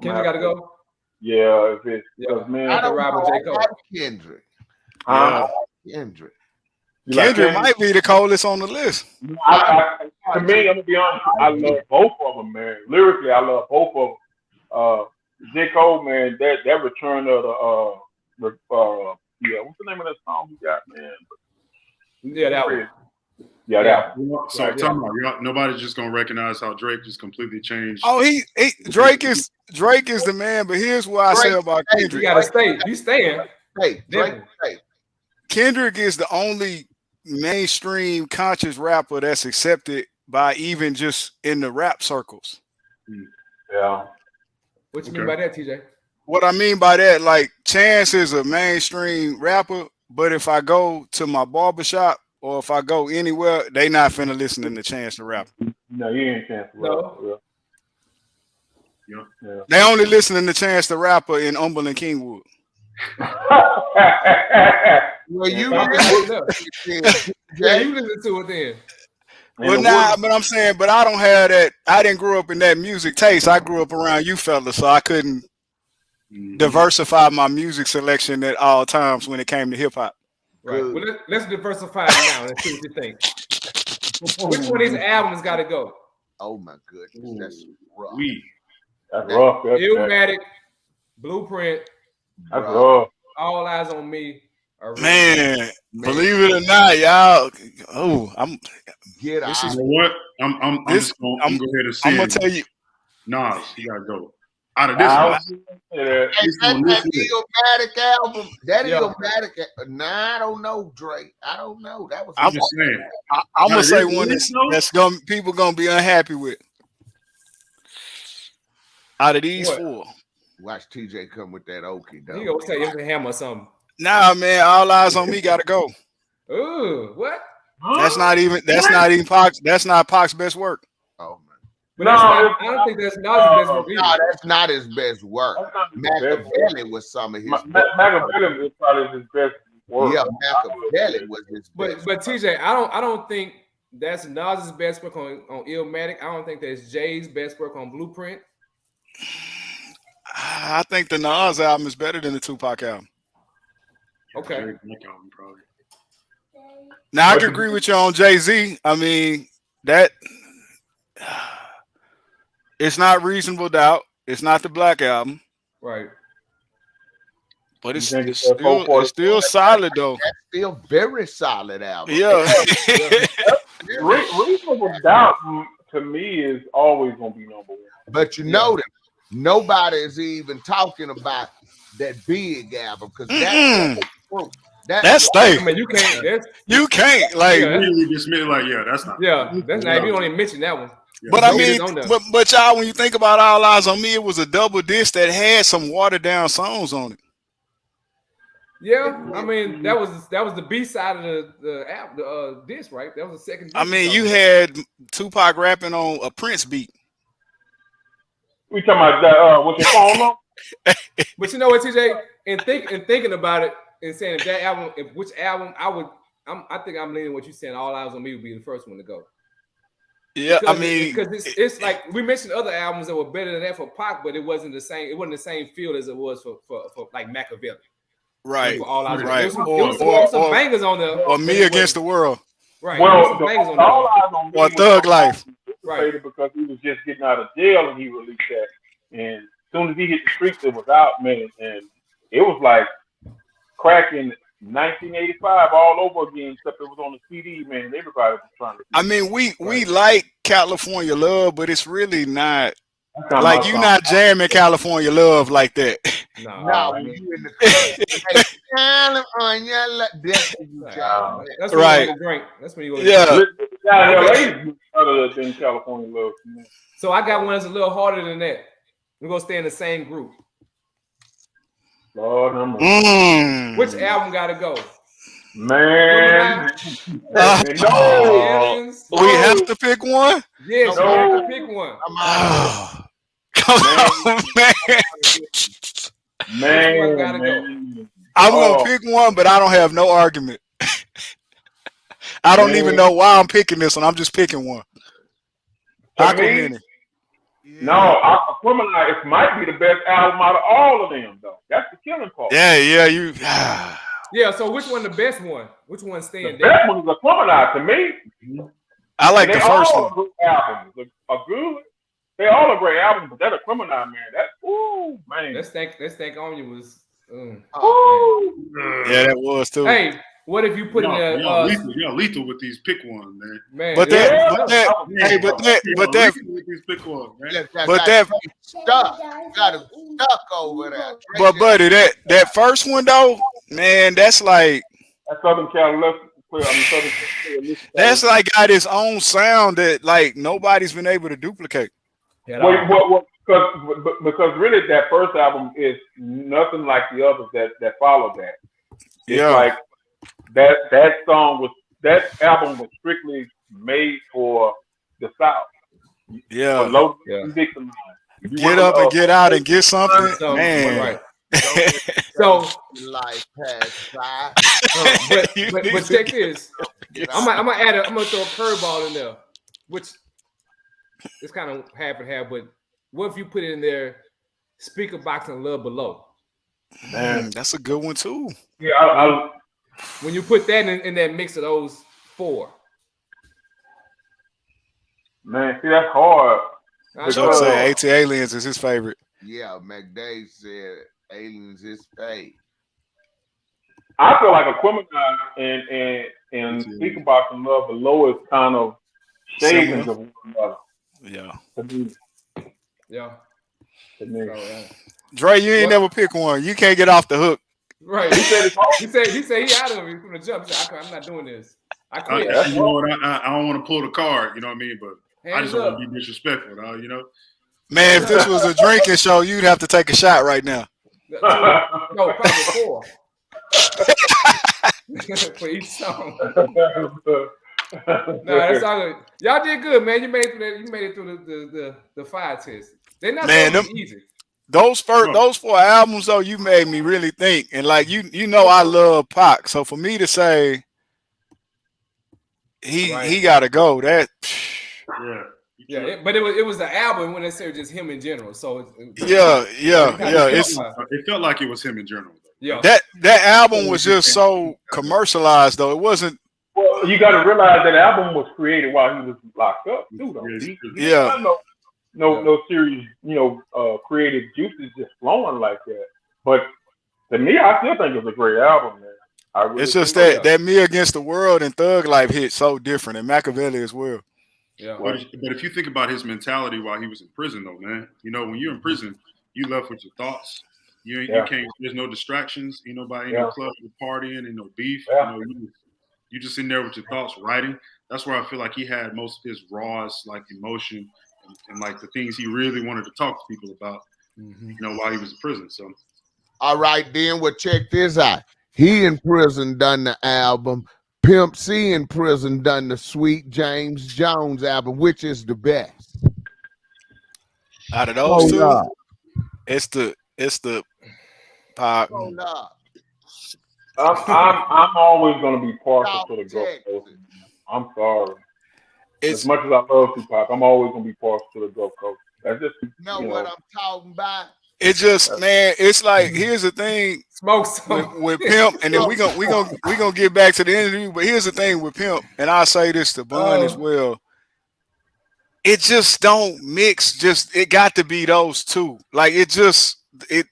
Kendrick got to go. Yeah, if it's man, I don't ride with J. Cole. Kendrick. Kendrick. Kendrick might be the coldest on the list. To me, I'm gonna be honest. I love both of them, man. Lyrically, I love both of them. J. Cole, man, that return of the what's the name of that song he got, man? Yeah, that one. Yeah, that one. So tell me, nobody's just gonna recognize how Drake just completely changed. Oh, Drake is the man. But here's what I say about Kendrick. You gotta stay. You staying? Hey, Drake. Kendrick is the only mainstream conscious rapper that's accepted by even just in the rap circles. Yeah. What you mean by that, TJ? What I mean by that, like Chance is a mainstream rapper, but if I go to my barbershop or if I go anywhere, they not finna listen to Chance the rapper. No, you ain't Chance the rapper. Yeah. They only listening to Chance the Rapper in Umberland Kingwood. Well, you listen to it then. Well, but I'm saying, but I don't have that. I didn't grow up in that music taste. I grew up around you fellas, so I couldn't diversify my music selection at all times when it came to hip hop. Right. Well, let's diversify it now and see what you think. Which one of these albums got to go? Oh my goodness, that's rough. That's rough. Illmatic, Blueprint. That's rough. All Eyes on Me. Man, believe it or not, y'all. Oh, I'm. Get this is what I'm going to go ahead and say. I'm gonna tell you. Nas, he gotta go. Out of this one. That Illmatic album. That Illmatic. Nah, I don't know, Drake. I don't know. That was. I'm just saying. I'm gonna say one that's gonna people gonna be unhappy with. Out of these four. Watch TJ come with that Okie doke. He gonna say it's a hammer or something. Nah, man, All Eyes on Me gotta go. Ooh, what? That's not Pac's. That's not Pac's best work. Oh man. But I don't think that's not his best work. No, that's not his best work. Machiavelli was some of his. Machiavelli was probably his best work. Yeah, Machiavelli was his best. But TJ, I don't think that's Nas's best work on Illmatic. I don't think that's Jay's best work on Blueprint. I think the Nas album is better than the Tupac album. Okay. Now I can agree with you on Jay-Z. I mean, that it's not Reasonable Doubt. It's not the Black Album. Right. But it's still solid though. That's still very solid album. Yeah. Reasonable Doubt to me is always gonna be number one. But you know that nobody is even talking about that big album because that's safe. I mean, you can't. You can't like really dismiss that's not. Yeah, that's not. You don't even mention that one. But I mean, but y'all, when you think about All Eyes on Me, it was a double disc that had some watered down songs on it. Yeah, I mean that was the B side of the disc, right? That was the second disc. I mean, you had Tupac rapping on a Prince beat. We talking about that? What's your phone on? But you know what, TJ? And thinking about it and saying if that album, which album I think I'm leaning what you're saying. All Eyes on Me would be the first one to go. Yeah, because, I mean, because it's like we mentioned other albums that were better than that for Pac, but it wasn't the same. It wasn't the same feel as it was for like Machiavelli. Right. All Eyes right. There was some bangers on there. Or Me Against the World. Right. Well, All Eyes on Me or Thug Life. Right. Because he was just getting out of jail and he released that. And as soon as he hit the streets, it was out, man. And it was like cracking 1985 all over again, except it was on the CD, man. Everybody was trying to. I mean, we like California Love, but it's really not like you not jamming California Love like that. No, when you in the club, California Love, that's when you jam. That's when right. you go drink. That's when you go. Yeah, other than California Love. Man. So I got one that's a little harder than that. We're gonna stay in the same group. Lord, Which album gotta go? Man. We have to pick one? Yes, we have to pick one. Come on, man. Man, gotta go. I'm gonna pick one, but I don't have no argument. I don't even know why I'm picking this one. I'm just picking one. No, Aquemini, it might be the best album out of all of them, though. That's the killing part. Yeah, so which one the best one? Which one stand the best one is Aquemini to me. I like the first one. Good albums are good. They all are great albums, but that Aquemini, man, man. Let's think on you was. Yeah, that was too. Hey, what if you put in a lethal with these pick one, man. But that stuck over there. But buddy, that first one though, man, that's like Southern California. That's like got its own sound that like nobody's been able to duplicate. Because really that first album is nothing like the others that followed that. It's like that album was strictly made for the South. Yeah. Get up and get out and get something. Man. Right. So life passed by. But check this. I'm gonna throw a curveball in there, which it's kind of half and half. But what if you put it in there, Speaker Box and Love Below? Man, that's a good one too. Yeah, when you put that in that mix of those four. Man, see that's hard. Chuck say AT Aliens is his favorite. Yeah, McDade said Aliens is fake. I feel like Aquemini and Speaker Box and Love Below is kind of shades of one another. Yeah. Yeah. Dre, you ain't never pick one. You can't get off the hook. Right. He said he out of it from the jump. He said, I'm not doing this. I quit. You know what? I don't want to pull the card. You know what I mean? But I just don't want to be disrespectful. You know. Man, if this was a drinking show, you'd have to take a shot right now. No, probably 4. For each song. No, that's all good. Y'all did good, man. You made it through the fire test. They're not so easy. Those 4 albums though, you made me really think. And like you know I love Pac. So for me to say he gotta go, that Yeah, but it was the album when they said just him in general. So it felt like it was him in general. Yeah, that album was just so commercialized though. It wasn't. Well, you got to realize that album was created while he was locked up too. Though. No serious, creative juices just flowing like that. But to me, I still think it's a great album, man. Really it's just that Me Against the World and Thug Life hit so different, and Machiavelli as well. Yeah. But if you think about his mentality while he was in prison, though, man, when you're in prison, you left with your thoughts. You can't. There's no distractions. Ain't nobody in the club partying, and no beef. Yeah. You just in there with your thoughts, writing. That's where I feel like he had most of his rawest like emotion and like the things he really wanted to talk to people about. While he was in prison. So. All right, then. Well, check this out. He in prison done the album. Pimp C in prison done the Sweet James Jones album. Which is the best? Out of those two, it's the Pac. I'm always going to be partial to the Gulf Coast. I'm sorry. As much as I love Tupac, I'm always going to be partial to the Gulf Coast. That's just what I'm talking about. It just, man, it's like, here's the thing with Pimp, and then we gonna get back to the interview. But here's the thing with Pimp, and I say this to Bun as well. It just don't mix. It got to be those two. Like anything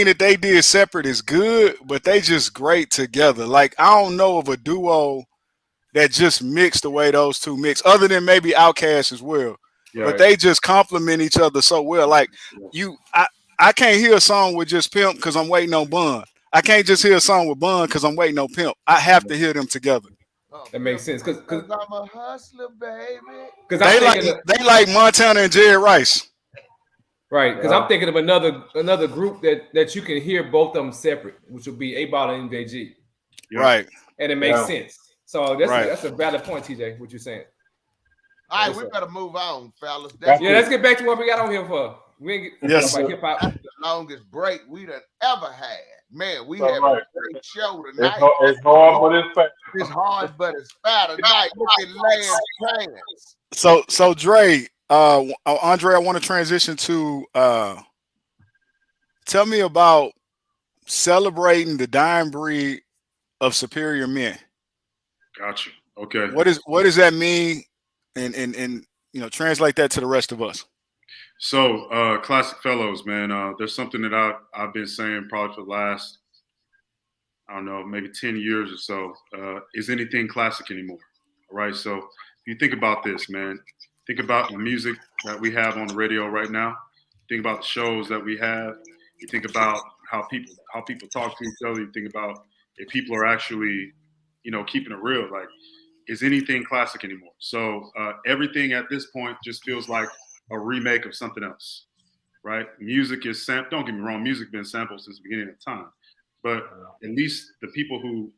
that they did separate is good, but they just great together. Like I don't know of a duo that just mix the way those two mix, other than maybe Outkast as well. Yeah, but they just complement each other so well. Like I can't hear a song with just Pimp because I'm waiting on Bun. I can't just hear a song with Bun because I'm waiting on Pimp. I have to hear them together. That makes sense because I'm a hustler, baby. Because they like Montana and Jerry Rice. Right, because I'm thinking of another group that you can hear both of them separate, which would be A-Ball and MJG. Right. And it makes sense. So that's a valid point, TJ, what you're saying. All right, we better move on, fellas. Let's get back to what we got on here for. We ain't get hip hop. That's the longest break we done ever had. Man, we have a great show tonight. It's hard, but it's fat. It's hard, but it's fat tonight. Look at Lance Chance. So Dre, Andre, I want to transition to tell me about celebrating the dying breed of superior men. Gotcha. Okay. What does that mean? And translate that to the rest of us. So, Classic Fellows, man, there's something that I've been saying probably for the last, I don't know, maybe 10 years or so. Is anything classic anymore? All right. So if you think about this, man, think about the music that we have on the radio right now. Think about the shows that we have. You think about how people talk to each other. You think about if people are actually, keeping it real. Like, is anything classic anymore? So everything at this point just feels like a remake of something else, right? Music is sampled. Don't get me wrong, music has been sampled since the beginning of time, but at least the people who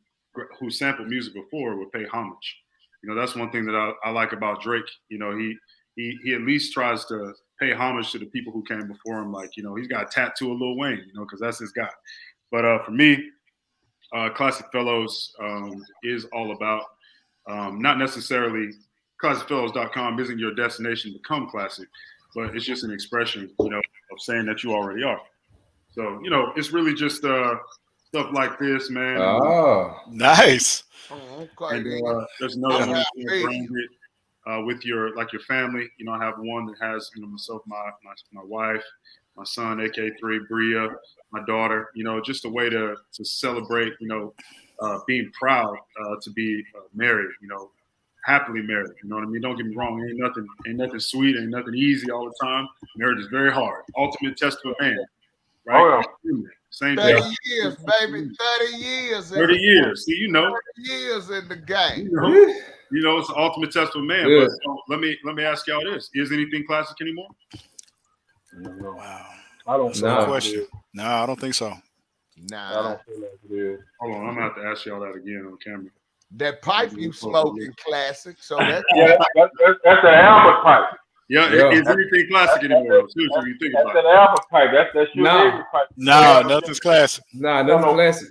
sampled music before would pay homage. That's one thing that I like about Drake. He at least tries to pay homage to the people who came before him. Like, he's got a tattoo of Lil Wayne, because that's his guy. But for me, Classic Fellows is all about not necessarily classicfellows.com isn't your destination to become classic, but it's just an expression, of saying that you already are. So, it's really just stuff like this, man. Oh, nice. Okay. And there's another one branded with your family. I have one that has, myself, my wife, my son, AK3, Bria, my daughter, just a way to celebrate, being proud to be married, happily married. You know what I mean? Don't get me wrong. Ain't nothing sweet. Ain't nothing easy all the time. Marriage is very hard. Ultimate test of a man. Right? Oh, yeah. Same 30 thing. years, baby. 30 years. 30 years. See, 30 years in the game. It's the ultimate test of a man. Yeah. But so let me ask y'all this. Is anything classic anymore? No. Wow. I don't feel like question. No, I don't think so. Nah. I don't feel like it is. Hold on. I'm going to have to ask y'all that again on camera. That pipe you smoking classic. So that's That's an Albert pipe. Yeah. Is anything classic anymore? Seriously, you think about That's it. an Albert pipe. That's your Nah. favorite pipe. No, nothing's classic. Nah, nothing classic.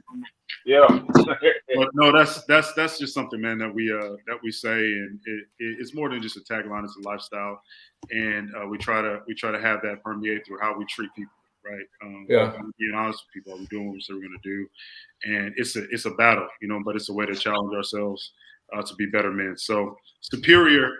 Yeah. But no, that's just something, man, that we say, and it's more than just a tagline; it's a lifestyle, and we try to have that permeate through how we treat people, right? Being honest with people, are we doing what we say we're going to do? And it's a battle, but it's a way to challenge ourselves to be better men. So superior,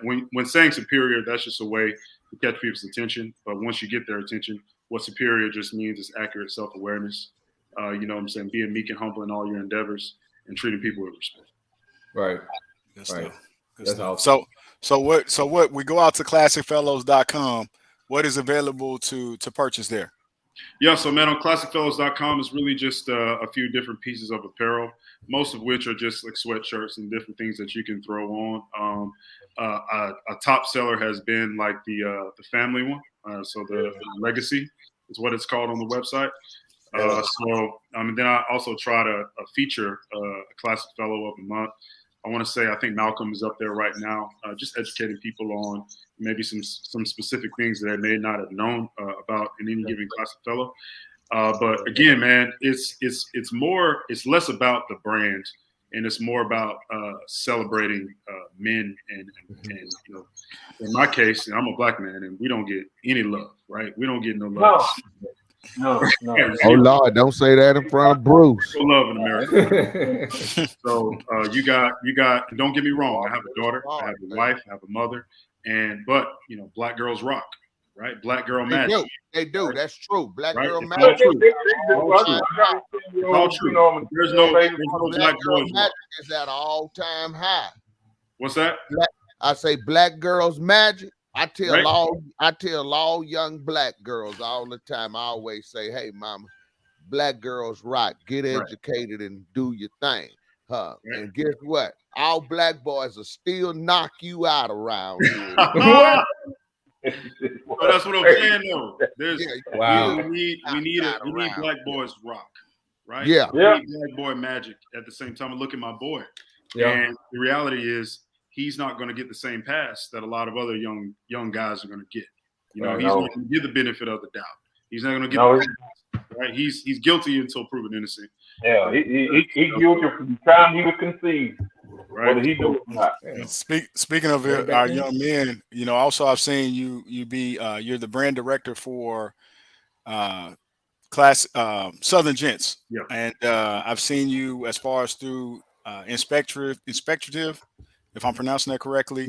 when saying superior, that's just a way to catch people's attention. But once you get their attention, what superior just means is accurate self-awareness. You know what I'm saying? Being meek and humble in all your endeavors and treating people with respect. Right. Good stuff. Right. Good That's stuff. awesome. So what we go out to classicfellows.com. What is available to purchase there? Yeah, so man, on classicfellows.com is really just a few different pieces of apparel, most of which are just like sweatshirts and different things that you can throw on. A top seller has been like the family one. So the legacy is what it's called on the website. Then I also try to feature a classic fellow of the month. I want to say, I think Malcolm is up there right now, just educating people on maybe some specific things that they may not have known about in any given classic fellow. But again, man, it's less about the brand and it's more about celebrating men and in my case, I'm a black man and we don't get any love, right? We don't get no love. No. oh Lord, don't say that in front of Bruce. No love in America. So you got. Don't get me wrong. I have a daughter. I have a wife. I have a mother. But black girls rock, right? Black girl magic. They do. That's true. Black Right? girl It's magic. all true. It's all true. There's no black girl boys. magic is at an all-time high. What's that? I say black girls magic. I tell Right. all young black girls all the time. I always say, "Hey, mama, black girls rock. Get educated and do your thing." Right. And guess what? All black boys will still knock you out around here. But that's what I'm saying, though. Wow. We need black boys to rock. right? Yeah. Bad boy magic at the same time. I look at my boy. Yeah. And the reality is he's not going to get the same pass that a lot of other young guys are going to get. He's not going to get the benefit of the doubt. He's not going to get the pass, right? He's guilty until proven innocent. Yeah, he guilty from the time he was conceived. Right. Whether he do it or not. Speaking of our young men, also I've seen you be you're the brand director for Southern Gents. Yeah. And I've seen you as far as through inspectorative, if I'm pronouncing that correctly.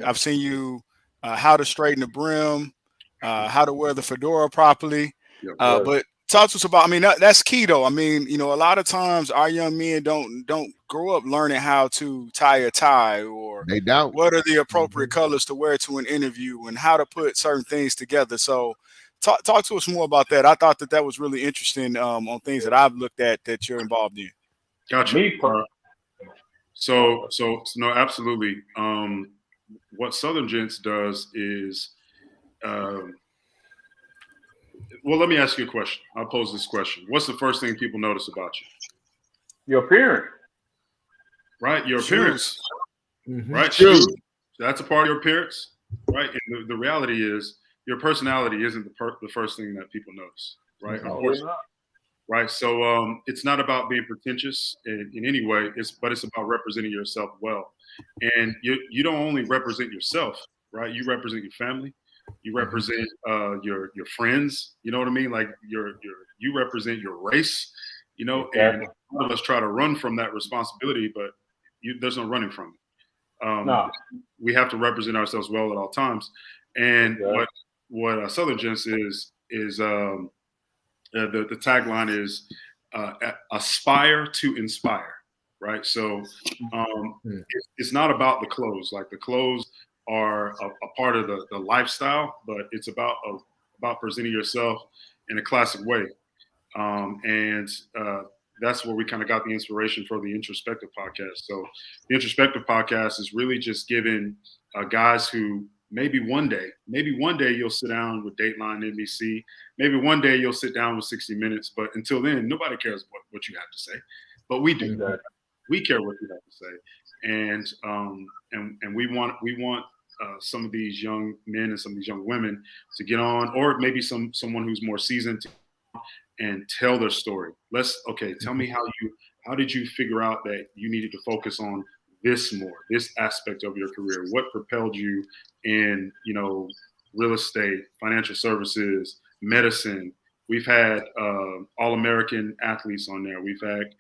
I've seen you how to straighten the brim, how to wear the fedora properly. But talk to us about, that's key though. A lot of times our young men don't grow up learning how to tie a tie, or they don't. What are the appropriate colors to wear to an interview, and how to put certain things together. So talk to us more about that. I thought that was really interesting on things that I've looked at that you're involved in. Gotcha. So no, absolutely. What Southern Gents does is, well, let me ask you a question. I'll pose this question. What's the first thing people notice about you? Your appearance. Right? Your appearance. Mm-hmm. Right? Shoes. That's a part of your appearance. Right? And the reality is your personality isn't the first thing that people notice. Right? Unfortunately. Right? So it's not about being pretentious in any way, but it's about representing yourself well. And you don't only represent yourself, right? You represent your family. You represent your friends, you know what I mean? Like you represent your race, and a lot of us try to run from that responsibility, but there's no running from it. We have to represent ourselves well at all times. And what Southern Gents is the tagline is aspire to inspire, right? So it's not about the clothes. Like the clothes are a part of the lifestyle, but it's about presenting yourself in a classic way. And that's where we kind of got the inspiration for the Introspective podcast. So the Introspective podcast is really just giving guys who maybe one day you'll sit down with Dateline NBC. Maybe one day you'll sit down with 60 Minutes. But until then, nobody cares what you have to say. But we do. Exactly. We care what you have to say. And we want some of these young men and some of these young women to get on, or maybe someone who's more seasoned, and tell their story. Tell me how did you figure out that you needed to focus on this aspect of your career? What propelled you in, real estate, financial services, medicine? We've had All-American athletes on there. We've had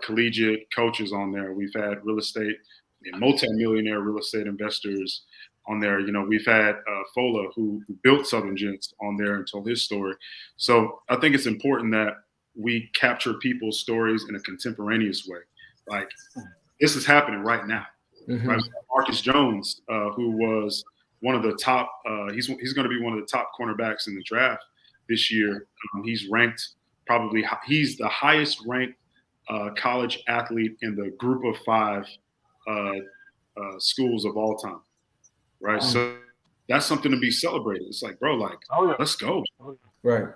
collegiate coaches on there. We've had real estate and multi-millionaire real estate investors on there. We've had Fola, who built Southern Gents, on there and told his story. So I think it's important that we capture people's stories in a contemporaneous way. Like, this is happening right now. Mm-hmm. Right? Marcus Jones, who was one of the top, he's going to be one of the top cornerbacks in the draft this year. He's the highest ranked college athlete in the group of 5 schools of all time. Right. So that's something to be celebrated. It's like, bro, let's go. Right.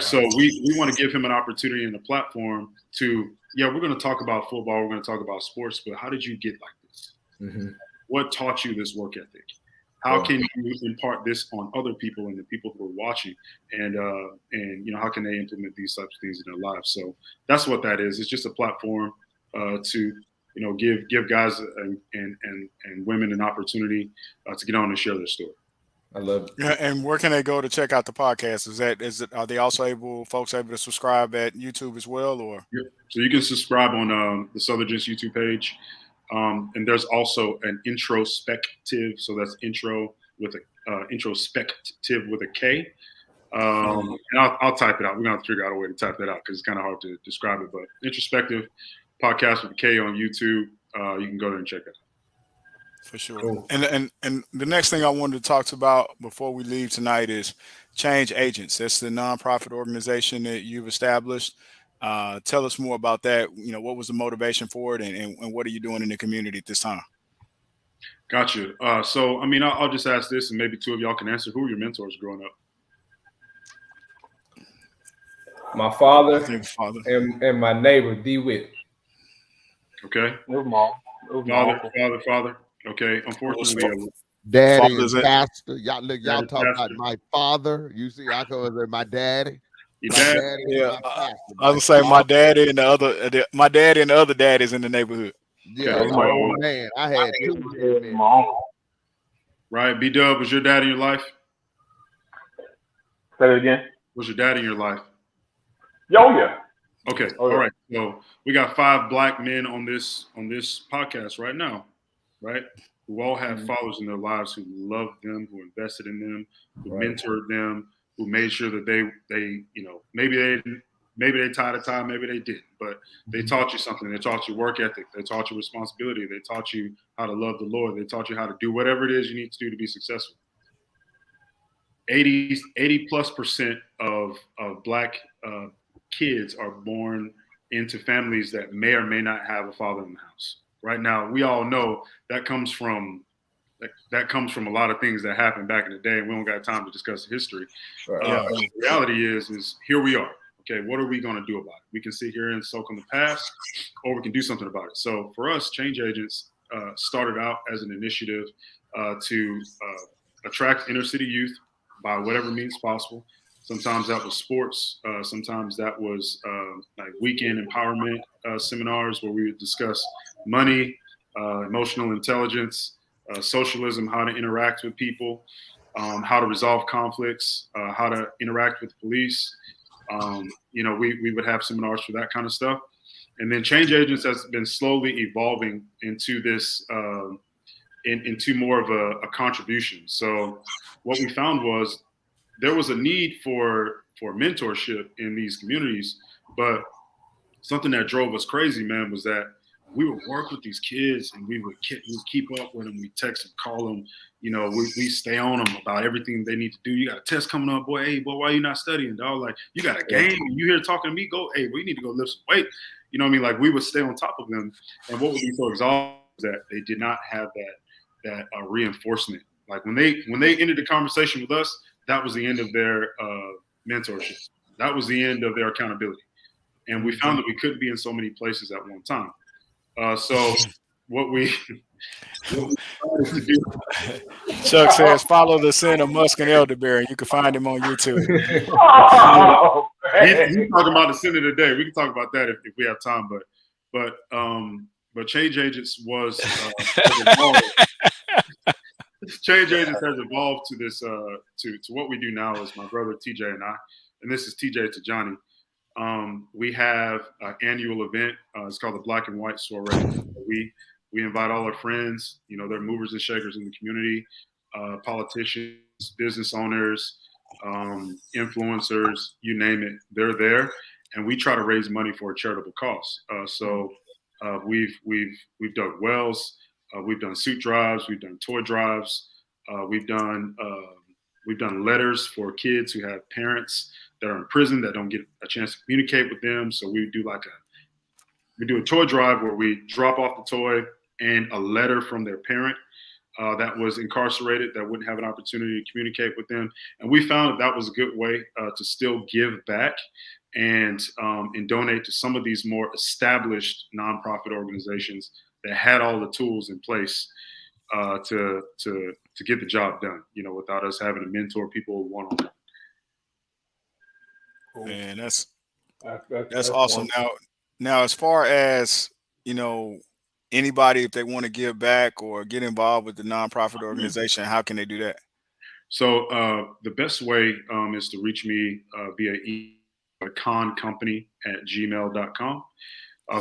So we want to give him an opportunity and a platform to, we're going to talk about football. We're going to talk about sports, but how did you get like this? Mm-hmm. What taught you this work ethic? How can you impart this on other people and the people who are watching? And how can they implement these types of things in their lives? So that's what that is. It's just a platform to give guys and women an opportunity to get on and share their story. I love it. Yeah, and where can they go to check out the podcast? Are they also folks able to subscribe at YouTube as well, or? Yep. So you can subscribe on the Southern Gents YouTube page, and there's also an introspective. So that's introspective with a K. And I'll type it out. We're gonna have to figure out a way to type that out because it's kind of hard to describe it. But introspective podcast with a K on YouTube. You can go there and check it out. For sure. Cool. And the next thing I wanted to talk about before we leave tonight is Change Agents. That's the nonprofit organization that you've established. Tell us more about that. What was the motivation for it, and what are you doing in the community at this time? Gotcha. So, I'll just ask this, and maybe two of y'all can answer. Who were your mentors growing up? my father, and my neighbor DeWitt. Okay. It was my Father. Okay. Unfortunately, Daddy and pastor. Y'all talk about my father. You see, I go with my daddy. Your dad? Yeah, I was gonna say my daddy and the other daddies in the neighborhood. Yeah, man, I had two men. Right, B-Dub, was your dad in your life? Say it again. Was your dad in your life? Yeah. Okay. All right. So we got 5 black men on this podcast right now, right? Who all have fathers in their lives who loved them, who invested in them, who mentored them, who made sure that they maybe they tied a tie, maybe they didn't, but they taught you something. They taught you work ethic. They taught you responsibility. They taught you how to love the Lord. They taught you how to do whatever it is you need to do to be successful. 80+% of black kids are born into families that may or may not have a father in the house. Right now, we all know that comes from a lot of things that happened back in the day, and we don't got time to discuss history. The reality is here we are. Okay, what are we going to do about it? We can sit here and soak on the past, or we can do something about it. So for us, Change Agents started out as an initiative to attract inner city youth by whatever means possible. Sometimes that was sports. Sometimes that was like weekend empowerment seminars where we would discuss money, emotional intelligence, socialism, how to interact with people, how to resolve conflicts, how to interact with the police. We would have seminars for that kind of stuff. And then Change Agents has been slowly evolving into this, into more of a contribution. So what we found was there was a need for mentorship in these communities, but something that drove us crazy, man, was that we would work with these kids and we would keep up with them. We text and call them. We stay on them about everything they need to do. You got a test coming up, boy. Hey, boy, why you not studying, dog? Like, you got a game and you here talking to me? Go, hey, we need to go lift some weight. You know what I mean? Like, we would stay on top of them. And what would be so exhausting is that they did not have that reinforcement. Like when they ended the conversation with us, that was the end of their mentorship. That was the end of their accountability. And we found that we couldn't be in so many places at one time. So what we started to do. Chuck says, follow the sin of Musk and Elderberry. You can find him on YouTube. He's talking about the sin of the day. We can talk about that if we have time. But Change Agents was Change Agents has evolved to this to what we do now is my brother TJ and I, and this is TJ to Johnny. We have an annual event. It's called the Black and White Soiree. We invite all our friends. They're movers and shakers in the community, politicians, business owners, influencers, you name it. They're there, and we try to raise money for a charitable cause. We've dug wells. We've done suit drives. We've done toy drives. We've done letters for kids who have parents that are in prison that don't get a chance to communicate with them. So we do a toy drive where we drop off the toy and a letter from their parent that was incarcerated that wouldn't have an opportunity to communicate with them. And we found that was a good way to still give back and donate to some of these more established nonprofit organizations that had all the tools in place to get the job done, without us having to mentor people one-on-one. Man, that's awesome. Now, as far as, anybody, if they want to give back or get involved with the nonprofit organization, how can they do that? So the best way is to reach me via concompany@gmail.com.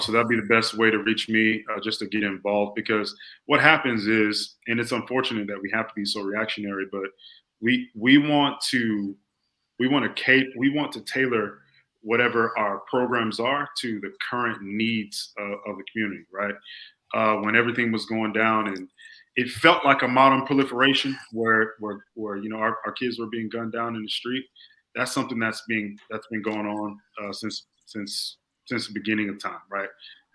So that'd be the best way to reach me, just to get involved, because what happens is, and it's unfortunate that we have to be so reactionary, but we want to tailor whatever our programs are to the current needs of the community, right? When everything was going down and it felt like a modern proliferation where our kids were being gunned down in the street. That's something that's been going on since the beginning of time, right?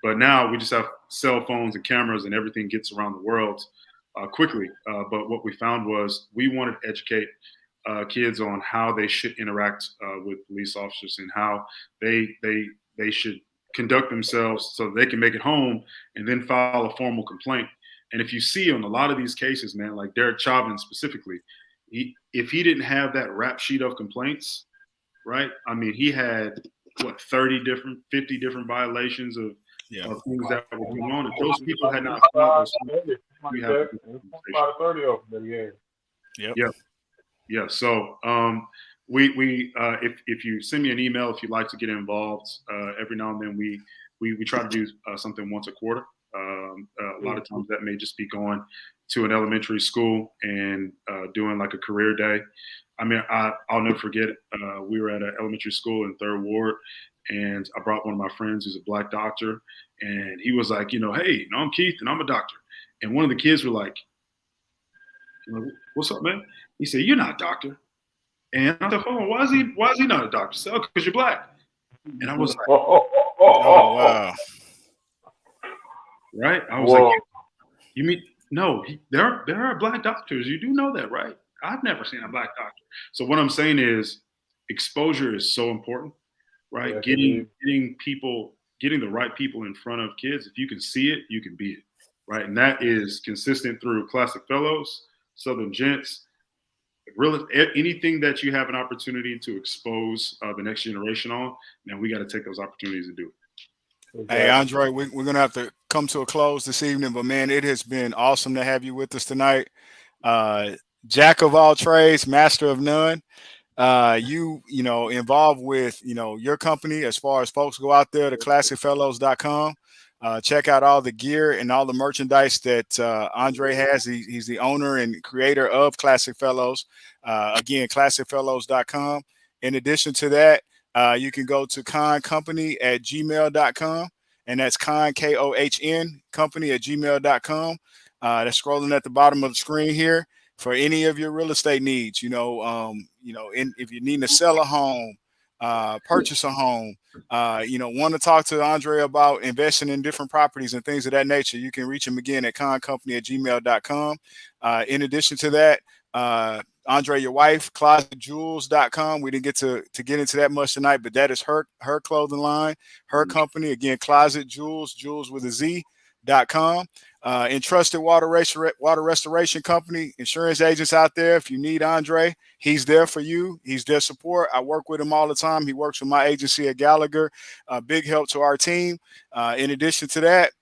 But now we just have cell phones and cameras and everything gets around the world quickly. But what we found was we wanted to educate kids on how they should interact with police officers and how they should conduct themselves so they can make it home and then file a formal complaint. And if you see on a lot of these cases, man, like Derek Chauvin specifically, if he didn't have that rap sheet of complaints, right? I mean, he had 50 different violations of things that were going on. If those people had not filed those, we have 30 of them. Yeah. So if you send me an email if you'd like to get involved, every now and then we try to do something once a quarter. A lot of times that may just be going to an elementary school and doing like a career day. I mean, I'll never forget. We were at an elementary school in 3rd Ward, and I brought one of my friends who's a black doctor, and he was like, hey, I'm Keith, and I'm a doctor. And one of the kids were like, what's up, man? He said, you're not a doctor. And I said, why is he not a doctor? He said, oh, because you're black. And I was like, oh wow. Right? I was like, you mean, no, there are black doctors. You do know that, right? I've never seen a black doctor. So what I'm saying is exposure is so important, right? Yeah, getting the right people in front of kids. If you can see it, you can be it, right? And that is consistent through Classic Fellows, Southern Gents, anything that you have an opportunity to expose the next generation on, man, we got to take those opportunities and do it. Exactly. Hey, Andre, we're going to have to come to a close this evening, but man, it has been awesome to have you with us tonight. Jack of all trades, master of none. You involved with, your company as far as folks go out there to classicfellows.com. Check out all the gear and all the merchandise that Andre has. He's the owner and creator of Classic Fellows. Again, classicfellows.com. In addition to that, you can go to kohncompany@gmail.com, and that's Kohn, KOHN, company@gmail.com. That's scrolling at the bottom of the screen here for any of your real estate needs. If you need to sell a home, purchase a home, want to talk to Andre about investing in different properties and things of that nature, you can reach him again at kohncompany@gmail.com. In addition to that, Andre, your wife, closetjewels.com. We didn't get to get into that much tonight, but that is her clothing line, her company. Again, Closet Jewels, jewels with a Z.com. Entrusted water restoration company, insurance agents out there. If you need Andre, he's there for you. He's their support. I work with him all the time. He works with my agency at Gallagher. Big help to our team. In addition to that,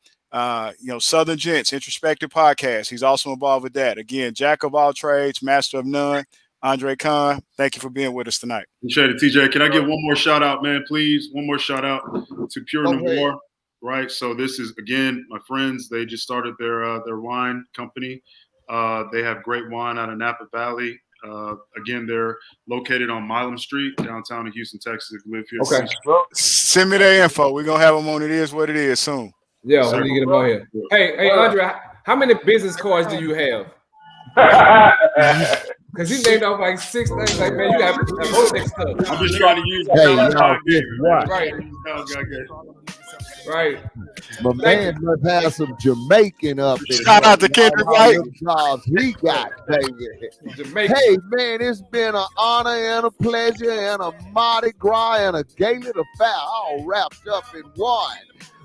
Southern Gents Introspective Podcast. He's also involved with that. Again, jack of all trades, master of none. Andre Kohn, thank you for being with us tonight. Appreciate it, TJ. Can I give one more shout out, man, please? One more shout out to Pure Noir. Right. So this is, again, my friends. They just started their wine company. They have great wine out of Napa Valley. Again, they're located on Milam Street, downtown in Houston, Texas. If you live here, okay. Send me their info. We're gonna have them on It Is What It Is soon. Yeah, when you get them on here. Hey, Andre, how many business cards do you have? Because he named off like 6 things. Like, man, you got all that stuff. I'm just trying to use Right. My man must have some Jamaican up there. Shout out to Kendrick White. He got, baby. Jamaican. Hey, man, it's been an honor and a pleasure and a Mardi Gras and a Gaelic affair all wrapped up in one.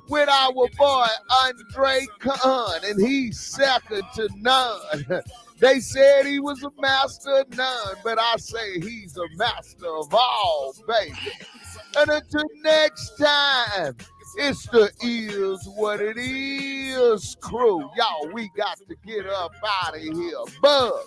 With our boy Andre Kohn, and he's second to none. They said he was a master of none, but I say he's a master of all, baby. And until next time, it's the Is What It Is crew. Y'all, we got to get up out of here. Bug,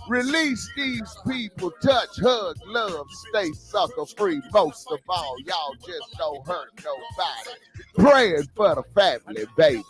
release these people, touch, hug, love, stay sucker free. Most of all, y'all just don't hurt nobody. Praying for the family, baby.